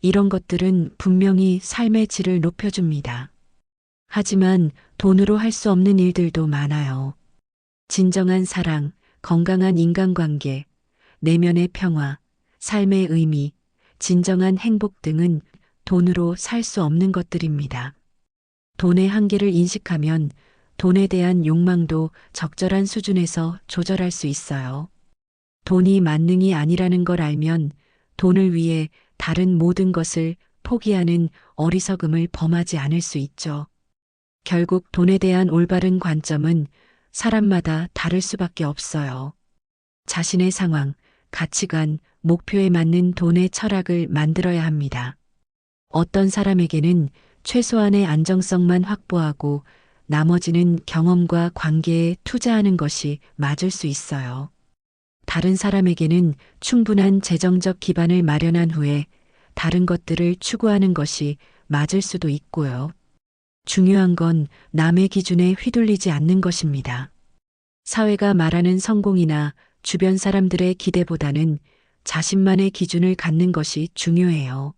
이런 것들은 분명히 삶의 질을 높여줍니다. 하지만 돈으로 할 수 없는 일들도 많아요. 진정한 사랑, 건강한 인간관계, 내면의 평화, 삶의 의미, 진정한 행복 등은 돈으로 살 수 없는 것들입니다. 돈의 한계를 인식하면 돈에 대한 욕망도 적절한 수준에서 조절할 수 있어요. 돈이 만능이 아니라는 걸 알면 돈을 위해 다른 모든 것을 포기하는 어리석음을 범하지 않을 수 있죠. 결국 돈에 대한 올바른 관점은 사람마다 다를 수밖에 없어요. 자신의 상황, 가치관, 목표에 맞는 돈의 철학을 만들어야 합니다. 어떤 사람에게는 최소한의 안정성만 확보하고 나머지는 경험과 관계에 투자하는 것이 맞을 수 있어요. 다른 사람에게는 충분한 재정적 기반을 마련한 후에 다른 것들을 추구하는 것이 맞을 수도 있고요. 중요한 건 남의 기준에 휘둘리지 않는 것입니다. 사회가 말하는 성공이나 주변 사람들의 기대보다는 자신만의 기준을 갖는 것이 중요해요.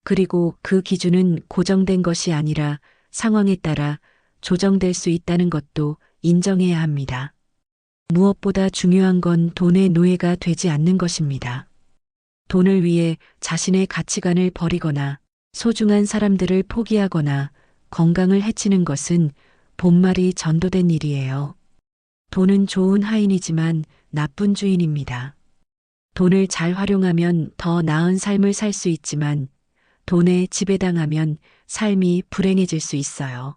그리고 그 기준은 고정된 것이 아니라 상황에 따라 조정될 수 있다는 것도 인정해야 합니다. 무엇보다 중요한 건 돈의 노예가 되지 않는 것입니다. 돈을 위해 자신의 가치관을 버리거나 소중한 사람들을 포기하거나 건강을 해치는 것은 본말이 전도된 일이에요. 돈은 좋은 하인이지만 나쁜 주인입니다. 돈을 잘 활용하면 더 나은 삶을 살 수 있지만 돈에 지배당하면 삶이 불행해질 수 있어요.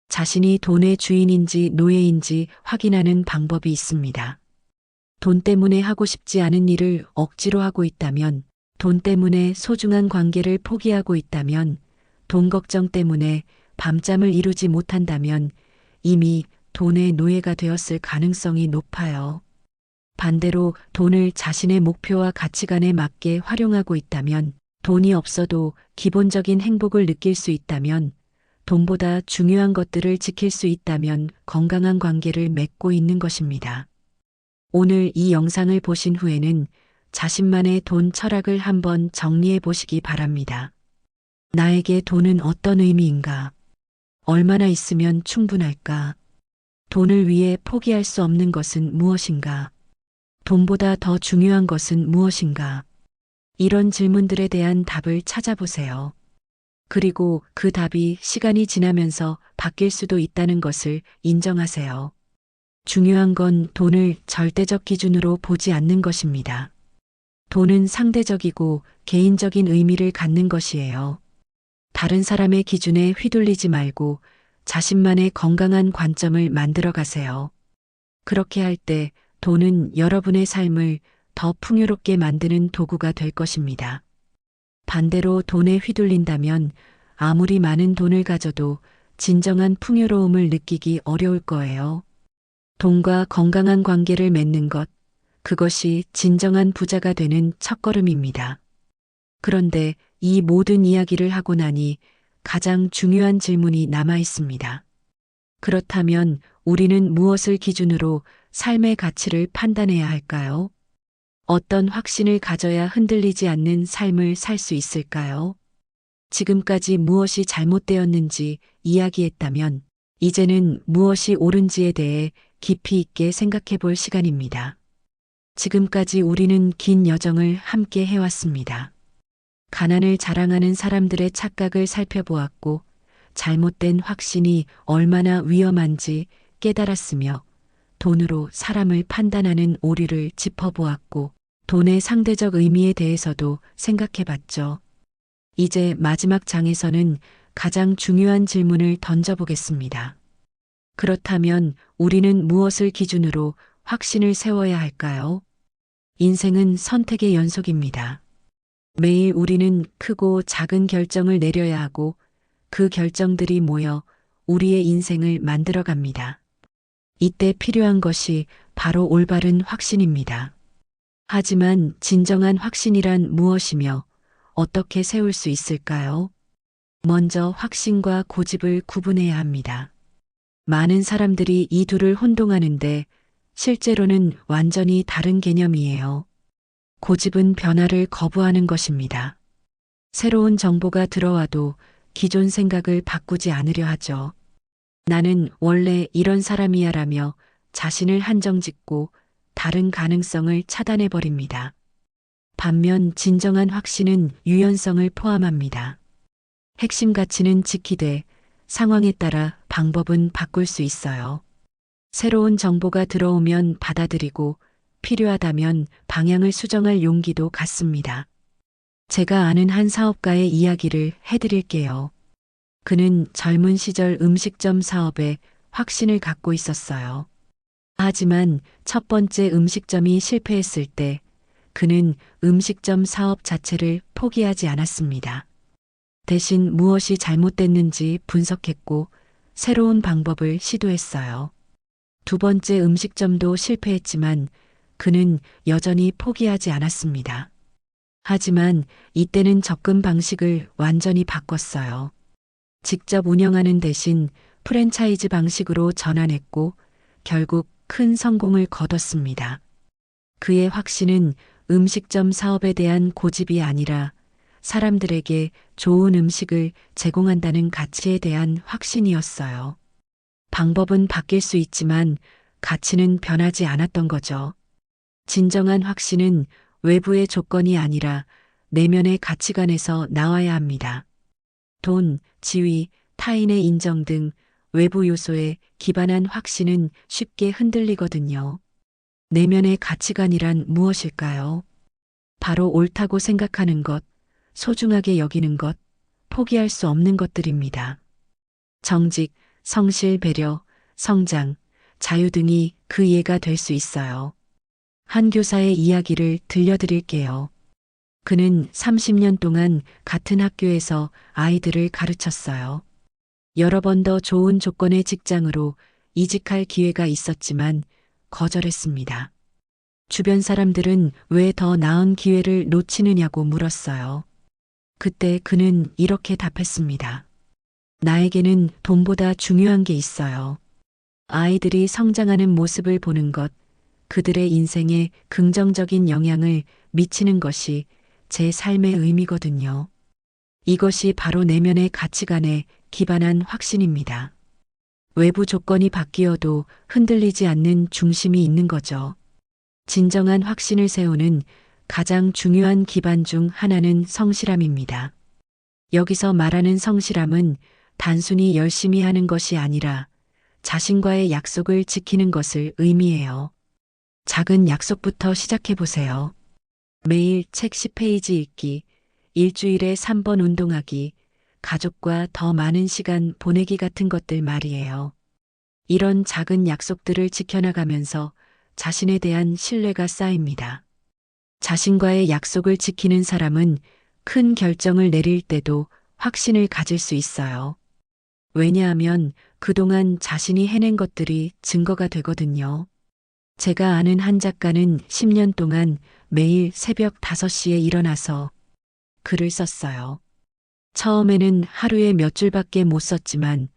자신이 돈의 주인인지 노예인지 확인하는 방법이 있습니다. 돈 때문에 하고 싶지 않은 일을 억지로 하고 있다면, 돈 때문에 소중한 관계를 포기하고 있다면, 돈 걱정 때문에 밤잠을 이루지 못한다면 이미 돈의 노예가 되었을 가능성이 높아요. 반대로 돈을 자신의 목표와 가치관에 맞게 활용하고 있다면, 돈이 없어도 기본적인 행복을 느낄 수 있다면, 돈보다 중요한 것들을 지킬 수 있다면 건강한 관계를 맺고 있는 것입니다. 오늘 이 영상을 보신 후에는 자신만의 돈 철학을 한번 정리해 보시기 바랍니다. 나에게 돈은 어떤 의미인가? 얼마나 있으면 충분할까? 돈을 위해 포기할 수 없는 것은 무엇인가? 돈보다 더 중요한 것은 무엇인가? 이런 질문들에 대한 답을 찾아보세요. 그리고 그 답이 시간이 지나면서 바뀔 수도 있다는 것을 인정하세요. 중요한 건 돈을 절대적 기준으로 보지 않는 것입니다. 돈은 상대적이고 개인적인 의미를 갖는 것이에요. 다른 사람의 기준에 휘둘리지 말고 자신만의 건강한 관점을 만들어 가세요. 그렇게 할 때 돈은 여러분의 삶을 더 풍요롭게 만드는 도구가 될 것입니다. 반대로 돈에 휘둘린다면 아무리 많은 돈을 가져도 진정한 풍요로움을 느끼기 어려울 거예요. 돈과 건강한 관계를 맺는 것, 그것이 진정한 부자가 되는 첫걸음입니다. 그런데 이 모든 이야기를 하고 나니 가장 중요한 질문이 남아 있습니다. 그렇다면 우리는 무엇을 기준으로 삶의 가치를 판단해야 할까요? 어떤 확신을 가져야 흔들리지 않는 삶을 살 수 있을까요? 지금까지 무엇이 잘못되었는지 이야기했다면 이제는 무엇이 옳은지에 대해 깊이 있게 생각해 볼 시간입니다. 지금까지 우리는 긴 여정을 함께 해왔습니다. 가난을 자랑하는 사람들의 착각을 살펴보았고 잘못된 확신이 얼마나 위험한지 깨달았으며 돈으로 사람을 판단하는 오류를 짚어보았고 돈의 상대적 의미에 대해서도 생각해봤죠. 이제 마지막 장에서는 가장 중요한 질문을 던져보겠습니다. 그렇다면 우리는 무엇을 기준으로 확신을 세워야 할까요? 인생은 선택의 연속입니다. 매일 우리는 크고 작은 결정을 내려야 하고 그 결정들이 모여 우리의 인생을 만들어갑니다. 이때 필요한 것이 바로 올바른 확신입니다. 하지만 진정한 확신이란 무엇이며 어떻게 세울 수 있을까요? 먼저 확신과 고집을 구분해야 합니다. 많은 사람들이 이 둘을 혼동하는데 실제로는 완전히 다른 개념이에요. 고집은 변화를 거부하는 것입니다. 새로운 정보가 들어와도 기존 생각을 바꾸지 않으려 하죠. 나는 원래 이런 사람이야라며 자신을 한정짓고 다른 가능성을 차단해버립니다. 반면 진정한 확신은 유연성을 포함합니다. 핵심 가치는 지키되 상황에 따라 방법은 바꿀 수 있어요. 새로운 정보가 들어오면 받아들이고 필요하다면 방향을 수정할 용기도 갖습니다. 제가 아는 한 사업가의 이야기를 해드릴게요. 그는 젊은 시절 음식점 사업에 확신을 갖고 있었어요. 하지만 첫 번째 음식점이 실패했을 때 그는 음식점 사업 자체를 포기하지 않았습니다. 대신 무엇이 잘못됐는지 분석했고 새로운 방법을 시도했어요. 두 번째 음식점도 실패했지만 그는 여전히 포기하지 않았습니다. 하지만 이때는 접근 방식을 완전히 바꿨어요. 직접 운영하는 대신 프랜차이즈 방식으로 전환했고 결국 큰 성공을 거뒀습니다. 그의 확신은 음식점 사업에 대한 고집이 아니라 사람들에게 좋은 음식을 제공한다는 가치에 대한 확신이었어요. 방법은 바뀔 수 있지만 가치는 변하지 않았던 거죠. 진정한 확신은 외부의 조건이 아니라 내면의 가치관에서 나와야 합니다. 돈, 지위, 타인의 인정 등 외부 요소에 기반한 확신은 쉽게 흔들리거든요. 내면의 가치관이란 무엇일까요? 바로 옳다고 생각하는 것, 소중하게 여기는 것, 포기할 수 없는 것들입니다. 정직, 성실, 배려, 성장, 자유 등이 그 예가 될 수 있어요. 한 교사의 이야기를 들려드릴게요. 그는 30년 동안 같은 학교에서 아이들을 가르쳤어요. 여러 번 더 좋은 조건의 직장으로 이직할 기회가 있었지만 거절했습니다. 주변 사람들은 왜 더 나은 기회를 놓치느냐고 물었어요. 그때 그는 이렇게 답했습니다. 나에게는 돈보다 중요한 게 있어요. 아이들이 성장하는 모습을 보는 것, 그들의 인생에 긍정적인 영향을 미치는 것이 제 삶의 의미거든요. 이것이 바로 내면의 가치관에 기반한 확신입니다. 외부 조건이 바뀌어도 흔들리지 않는 중심이 있는 거죠. 진정한 확신을 세우는 가장 중요한 기반 중 하나는 성실함입니다. 여기서 말하는 성실함은 단순히 열심히 하는 것이 아니라 자신과의 약속을 지키는 것을 의미해요. 작은 약속부터 시작해 보세요. 매일 책 10페이지 읽기, 일주일에 3번 운동하기, 가족과 더 많은 시간 보내기 같은 것들 말이에요. 이런 작은 약속들을 지켜나가면서 자신에 대한 신뢰가 쌓입니다. 자신과의 약속을 지키는 사람은 큰 결정을 내릴 때도 확신을 가질 수 있어요. 왜냐하면 그동안 자신이 해낸 것들이 증거가 되거든요. 제가 아는 한 작가는 10년 동안 매일 새벽 5시에 일어나서 글을 썼어요. 처음에는 하루에 몇 줄밖에 못 썼지만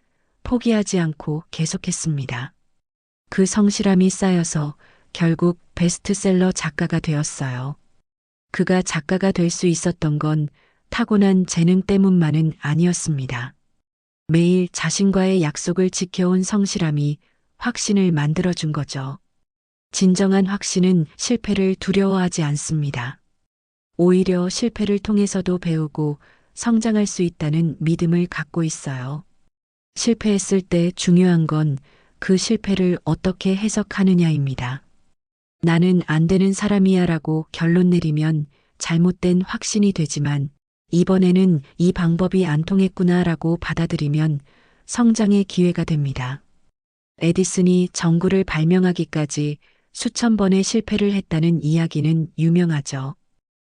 포기하지 않고 계속했습니다. 그 성실함이 쌓여서 결국 베스트셀러 작가가 되었어요. 그가 작가가 될 수 있었던 건 타고난 재능 때문만은 아니었습니다. 매일 자신과의 약속을 지켜온 성실함이 확신을 만들어준 거죠. 진정한 확신은 실패를 두려워하지 않습니다. 오히려 실패를 통해서도 배우고 성장할 수 있다는 믿음을 갖고 있어요. 실패했을 때 중요한 건 그 실패를 어떻게 해석하느냐입니다. 나는 안 되는 사람이야 라고 결론 내리면 잘못된 확신이 되지만 이번에는 이 방법이 안 통했구나 라고 받아들이면 성장의 기회가 됩니다. 에디슨이 전구를 발명하기까지 수천 번의 실패를 했다는 이야기는 유명하죠.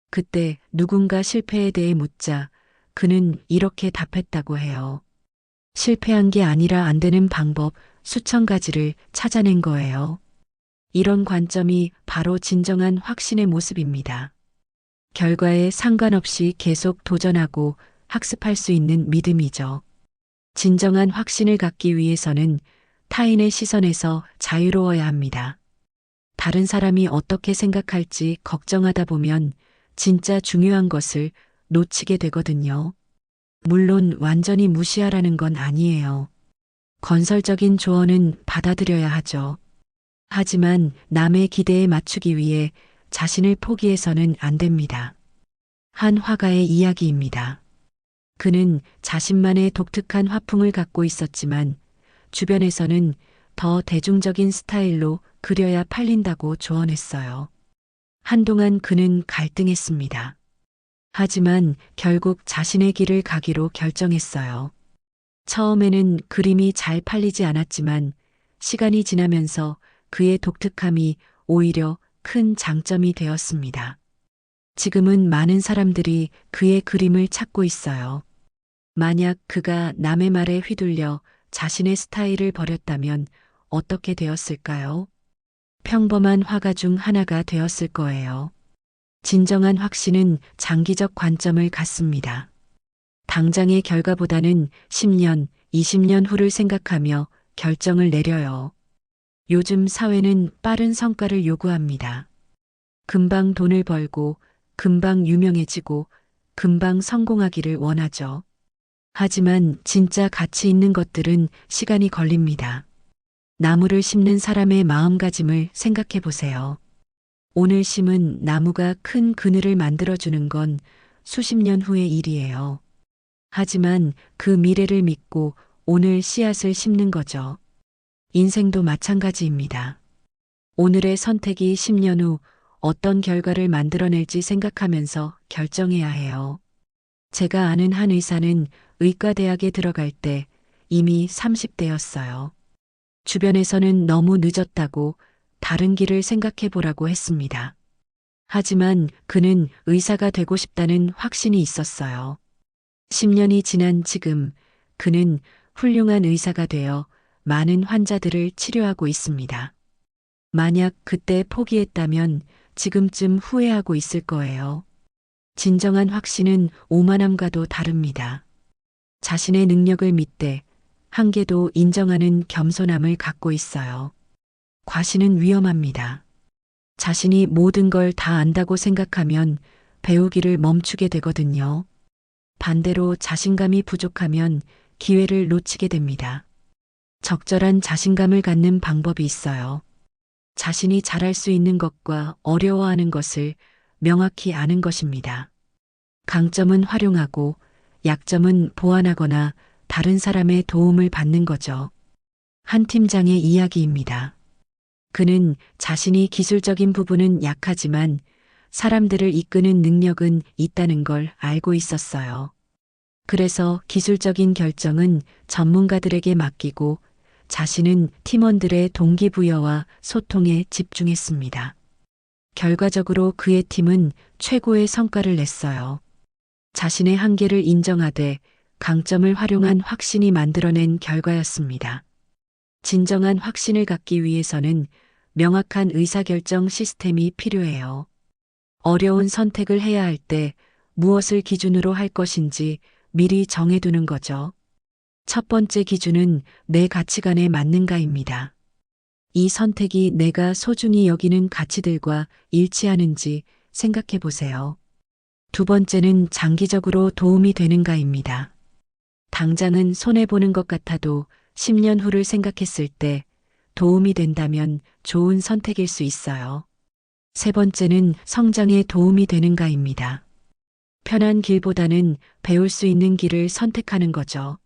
그때 누군가 실패에 대해 묻자 그는 이렇게 답했다고 해요. 실패한 게 아니라 안 되는 방법 수천 가지를 찾아낸 거예요. 이런 관점이 바로 진정한 확신의 모습입니다. 결과에 상관없이 계속 도전하고 학습할 수 있는 믿음이죠. 진정한 확신을 갖기 위해서는 타인의 시선에서 자유로워야 합니다. 다른 사람이 어떻게 생각할지 걱정하다 보면 진짜 중요한 것을 놓치게 되거든요. 물론 완전히 무시하라는 건 아니에요. 건설적인 조언은 받아들여야 하죠. 하지만 남의 기대에 맞추기 위해 자신을 포기해서는 안 됩니다. 한 화가의 이야기입니다. 그는 자신만의 독특한 화풍을 갖고 있었지만 주변에서는 더 대중적인 스타일로 그려야 팔린다고 조언했어요. 한동안 그는 갈등했습니다. 하지만 결국 자신의 길을 가기로 결정했어요. 처음에는 그림이 잘 팔리지 않았지만 시간이 지나면서 그의 독특함이 오히려 큰 장점이 되었습니다. 지금은 많은 사람들이 그의 그림을 찾고 있어요. 만약 그가 남의 말에 휘둘려 자신의 스타일을 버렸다면 어떻게 되었을까요? 평범한 화가 중 하나가 되었을 거예요. 진정한 확신은 장기적 관점을 갖습니다. 당장의 결과보다는 10년, 20년 후를 생각하며 결정을 내려요. 요즘 사회는 빠른 성과를 요구합니다. 금방 돈을 벌고, 금방 유명해지고, 금방 성공하기를 원하죠. 하지만 진짜 가치 있는 것들은 시간이 걸립니다. 나무를 심는 사람의 마음가짐을 생각해 보세요. 오늘 심은 나무가 큰 그늘을 만들어주는 건 수십 년 후의 일이에요. 하지만 그 미래를 믿고 오늘 씨앗을 심는 거죠. 인생도 마찬가지입니다. 오늘의 선택이 10년 후 어떤 결과를 만들어낼지 생각하면서 결정해야 해요. 제가 아는 한 의사는 의과대학에 들어갈 때 이미 30대였어요. 주변에서는 너무 늦었다고 다른 길을 생각해 보라고 했습니다. 하지만 그는 의사가 되고 싶다는 확신이 있었어요. 10년이 지난 지금 그는 훌륭한 의사가 되어 많은 환자들을 치료하고 있습니다. 만약 그때 포기했다면 지금쯤 후회하고 있을 거예요. 진정한 확신은 오만함과도 다릅니다. 자신의 능력을 믿되 한계도 인정하는 겸손함을 갖고 있어요. 과신은 위험합니다. 자신이 모든 걸 다 안다고 생각하면 배우기를 멈추게 되거든요. 반대로 자신감이 부족하면 기회를 놓치게 됩니다. 적절한 자신감을 갖는 방법이 있어요. 자신이 잘할 수 있는 것과 어려워하는 것을 명확히 아는 것입니다. 강점은 활용하고 약점은 보완하거나 다른 사람의 도움을 받는 거죠. 한 팀장의 이야기입니다. 그는 자신이 기술적인 부분은 약하지만 사람들을 이끄는 능력은 있다는 걸 알고 있었어요. 그래서 기술적인 결정은 전문가들에게 맡기고 자신은 팀원들의 동기부여와 소통에 집중했습니다. 결과적으로 그의 팀은 최고의 성과를 냈어요. 자신의 한계를 인정하되 강점을 활용한 확신이 만들어낸 결과였습니다. 진정한 확신을 갖기 위해서는 명확한 의사결정 시스템이 필요해요. 어려운 선택을 해야 할 때 무엇을 기준으로 할 것인지 미리 정해두는 거죠. 첫 번째 기준은 내 가치관에 맞는가입니다. 이 선택이 내가 소중히 여기는 가치들과 일치하는지 생각해 보세요. 두 번째는 장기적으로 도움이 되는가입니다. 당장은 손해보는 것 같아도 10년 후를 생각했을 때 도움이 된다면 좋은 선택일 수 있어요. 세 번째는 성장에 도움이 되는가입니다. 편한 길보다는 배울 수 있는 길을 선택하는 거죠.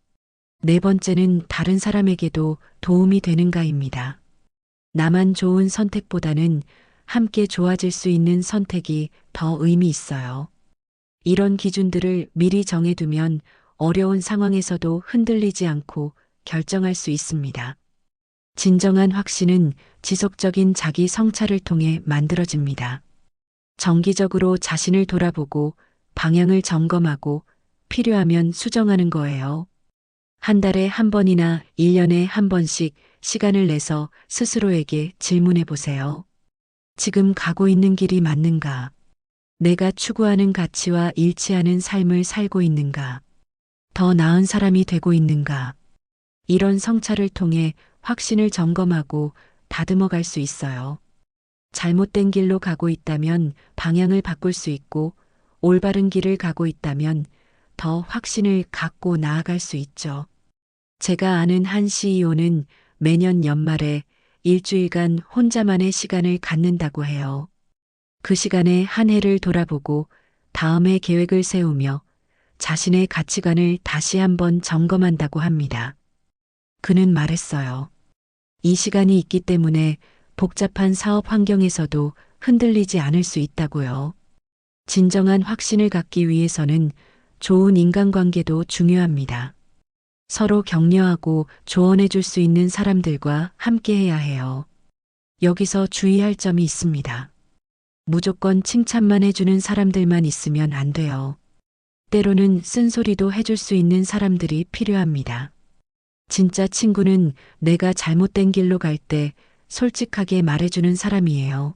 네 번째는 다른 사람에게도 도움이 되는가입니다. 나만 좋은 선택보다는 함께 좋아질 수 있는 선택이 더 의미 있어요. 이런 기준들을 미리 정해두면 어려운 상황에서도 흔들리지 않고 결정할 수 있습니다. 진정한 확신은 지속적인 자기 성찰을 통해 만들어집니다. 정기적으로 자신을 돌아보고 방향을 점검하고 필요하면 수정하는 거예요. 한 달에 한 번이나 1년에 한 번씩 시간을 내서 스스로에게 질문해 보세요. 지금 가고 있는 길이 맞는가? 내가 추구하는 가치와 일치하는 삶을 살고 있는가? 더 나은 사람이 되고 있는가? 이런 성찰을 통해 확신을 점검하고 다듬어 갈 수 있어요. 잘못된 길로 가고 있다면 방향을 바꿀 수 있고 올바른 길을 가고 있다면 더 확신을 갖고 나아갈 수 있죠. 제가 아는 한 CEO는 매년 연말에 일주일간 혼자만의 시간을 갖는다고 해요. 그 시간에 한 해를 돌아보고 다음의 계획을 세우며 자신의 가치관을 다시 한번 점검한다고 합니다. 그는 말했어요. 이 시간이 있기 때문에 복잡한 사업 환경에서도 흔들리지 않을 수 있다고요. 진정한 확신을 갖기 위해서는 좋은 인간관계도 중요합니다. 서로 격려하고 조언해 줄 수 있는 사람들과 함께 해야 해요. 여기서 주의할 점이 있습니다. 무조건 칭찬만 해주는 사람들만 있으면 안 돼요. 때로는 쓴소리도 해줄 수 있는 사람들이 필요합니다. 진짜 친구는 내가 잘못된 길로 갈 때 솔직하게 말해주는 사람이에요.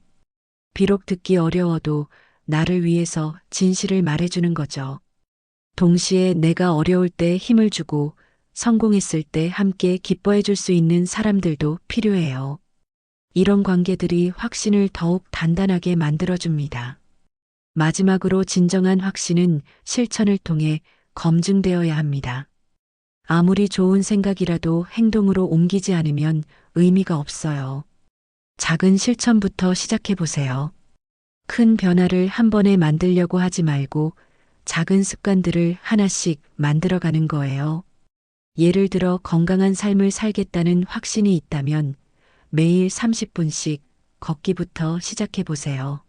비록 듣기 어려워도 나를 위해서 진실을 말해주는 거죠. 동시에 내가 어려울 때 힘을 주고 성공했을 때 함께 기뻐해 줄 수 있는 사람들도 필요해요. 이런 관계들이 확신을 더욱 단단하게 만들어줍니다. 마지막으로 진정한 확신은 실천을 통해 검증되어야 합니다. 아무리 좋은 생각이라도 행동으로 옮기지 않으면 의미가 없어요. 작은 실천부터 시작해 보세요. 큰 변화를 한 번에 만들려고 하지 말고 작은 습관들을 하나씩 만들어가는 거예요. 예를 들어 건강한 삶을 살겠다는 확신이 있다면 매일 30분씩 걷기부터 시작해 보세요.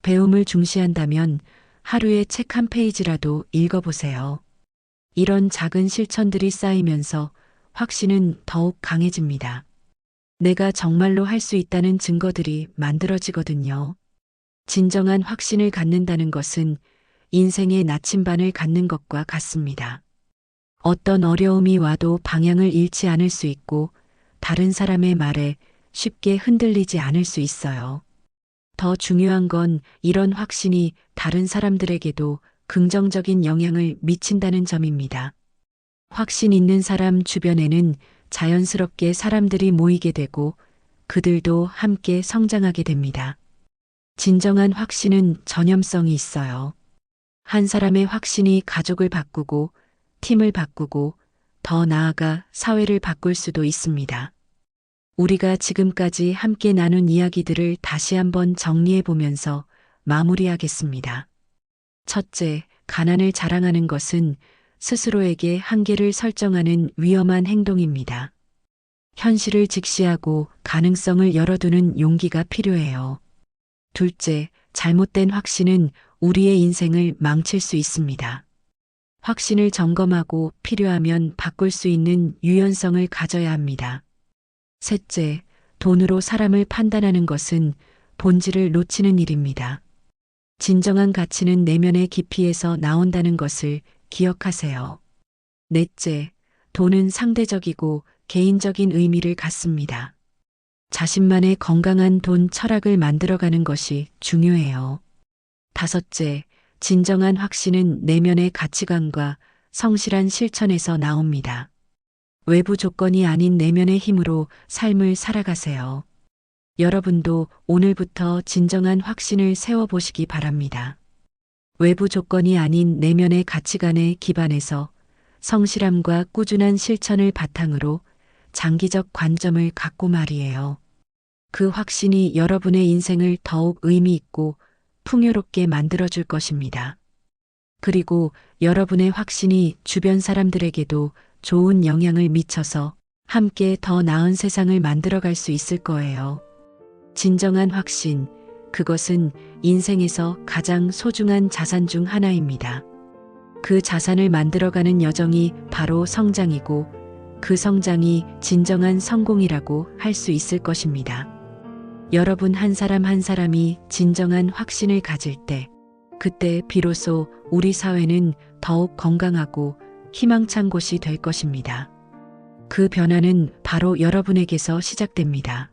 배움을 중시한다면 하루에 책 한 페이지라도 읽어보세요. 이런 작은 실천들이 쌓이면서 확신은 더욱 강해집니다. 내가 정말로 할 수 있다는 증거들이 만들어지거든요. 진정한 확신을 갖는다는 것은 인생의 나침반을 갖는 것과 같습니다. 어떤 어려움이 와도 방향을 잃지 않을 수 있고 다른 사람의 말에 쉽게 흔들리지 않을 수 있어요. 더 중요한 건 이런 확신이 다른 사람들에게도 긍정적인 영향을 미친다는 점입니다. 확신 있는 사람 주변에는 자연스럽게 사람들이 모이게 되고 그들도 함께 성장하게 됩니다. 진정한 확신은 전염성이 있어요. 한 사람의 확신이 가족을 바꾸고 팀을 바꾸고 더 나아가 사회를 바꿀 수도 있습니다. 우리가 지금까지 함께 나눈 이야기들을 다시 한번 정리해 보면서 마무리하겠습니다. 첫째, 가난을 자랑하는 것은 스스로에게 한계를 설정하는 위험한 행동입니다. 현실을 직시하고 가능성을 열어두는 용기가 필요해요. 둘째, 잘못된 확신은 우리의 인생을 망칠 수 있습니다. 확신을 점검하고 필요하면 바꿀 수 있는 유연성을 가져야 합니다. 셋째, 돈으로 사람을 판단하는 것은 본질을 놓치는 일입니다. 진정한 가치는 내면의 깊이에서 나온다는 것을 기억하세요. 넷째, 돈은 상대적이고 개인적인 의미를 갖습니다. 자신만의 건강한 돈 철학을 만들어가는 것이 중요해요. 다섯째, 진정한 확신은 내면의 가치관과 성실한 실천에서 나옵니다. 외부 조건이 아닌 내면의 힘으로 삶을 살아가세요. 여러분도 오늘부터 진정한 확신을 세워보시기 바랍니다. 외부 조건이 아닌 내면의 가치관에 기반해서 성실함과 꾸준한 실천을 바탕으로 장기적 관점을 갖고 말이에요. 그 확신이 여러분의 인생을 더욱 의미 있고 풍요롭게 만들어줄 것입니다. 그리고 여러분의 확신이 주변 사람들에게도 좋은 영향을 미쳐서 함께 더 나은 세상을 만들어갈 수 있을 거예요. 진정한 확신, 그것은 인생에서 가장 소중한 자산 중 하나입니다. 그 자산을 만들어가는 여정이 바로 성장이고 그 성장이 진정한 성공이라고 할 수 있을 것입니다. 여러분 한 사람 한 사람이 진정한 확신을 가질 때, 그때 비로소 우리 사회는 더욱 건강하고 희망찬 곳이 될 것입니다. 그 변화는 바로 여러분에게서 시작됩니다.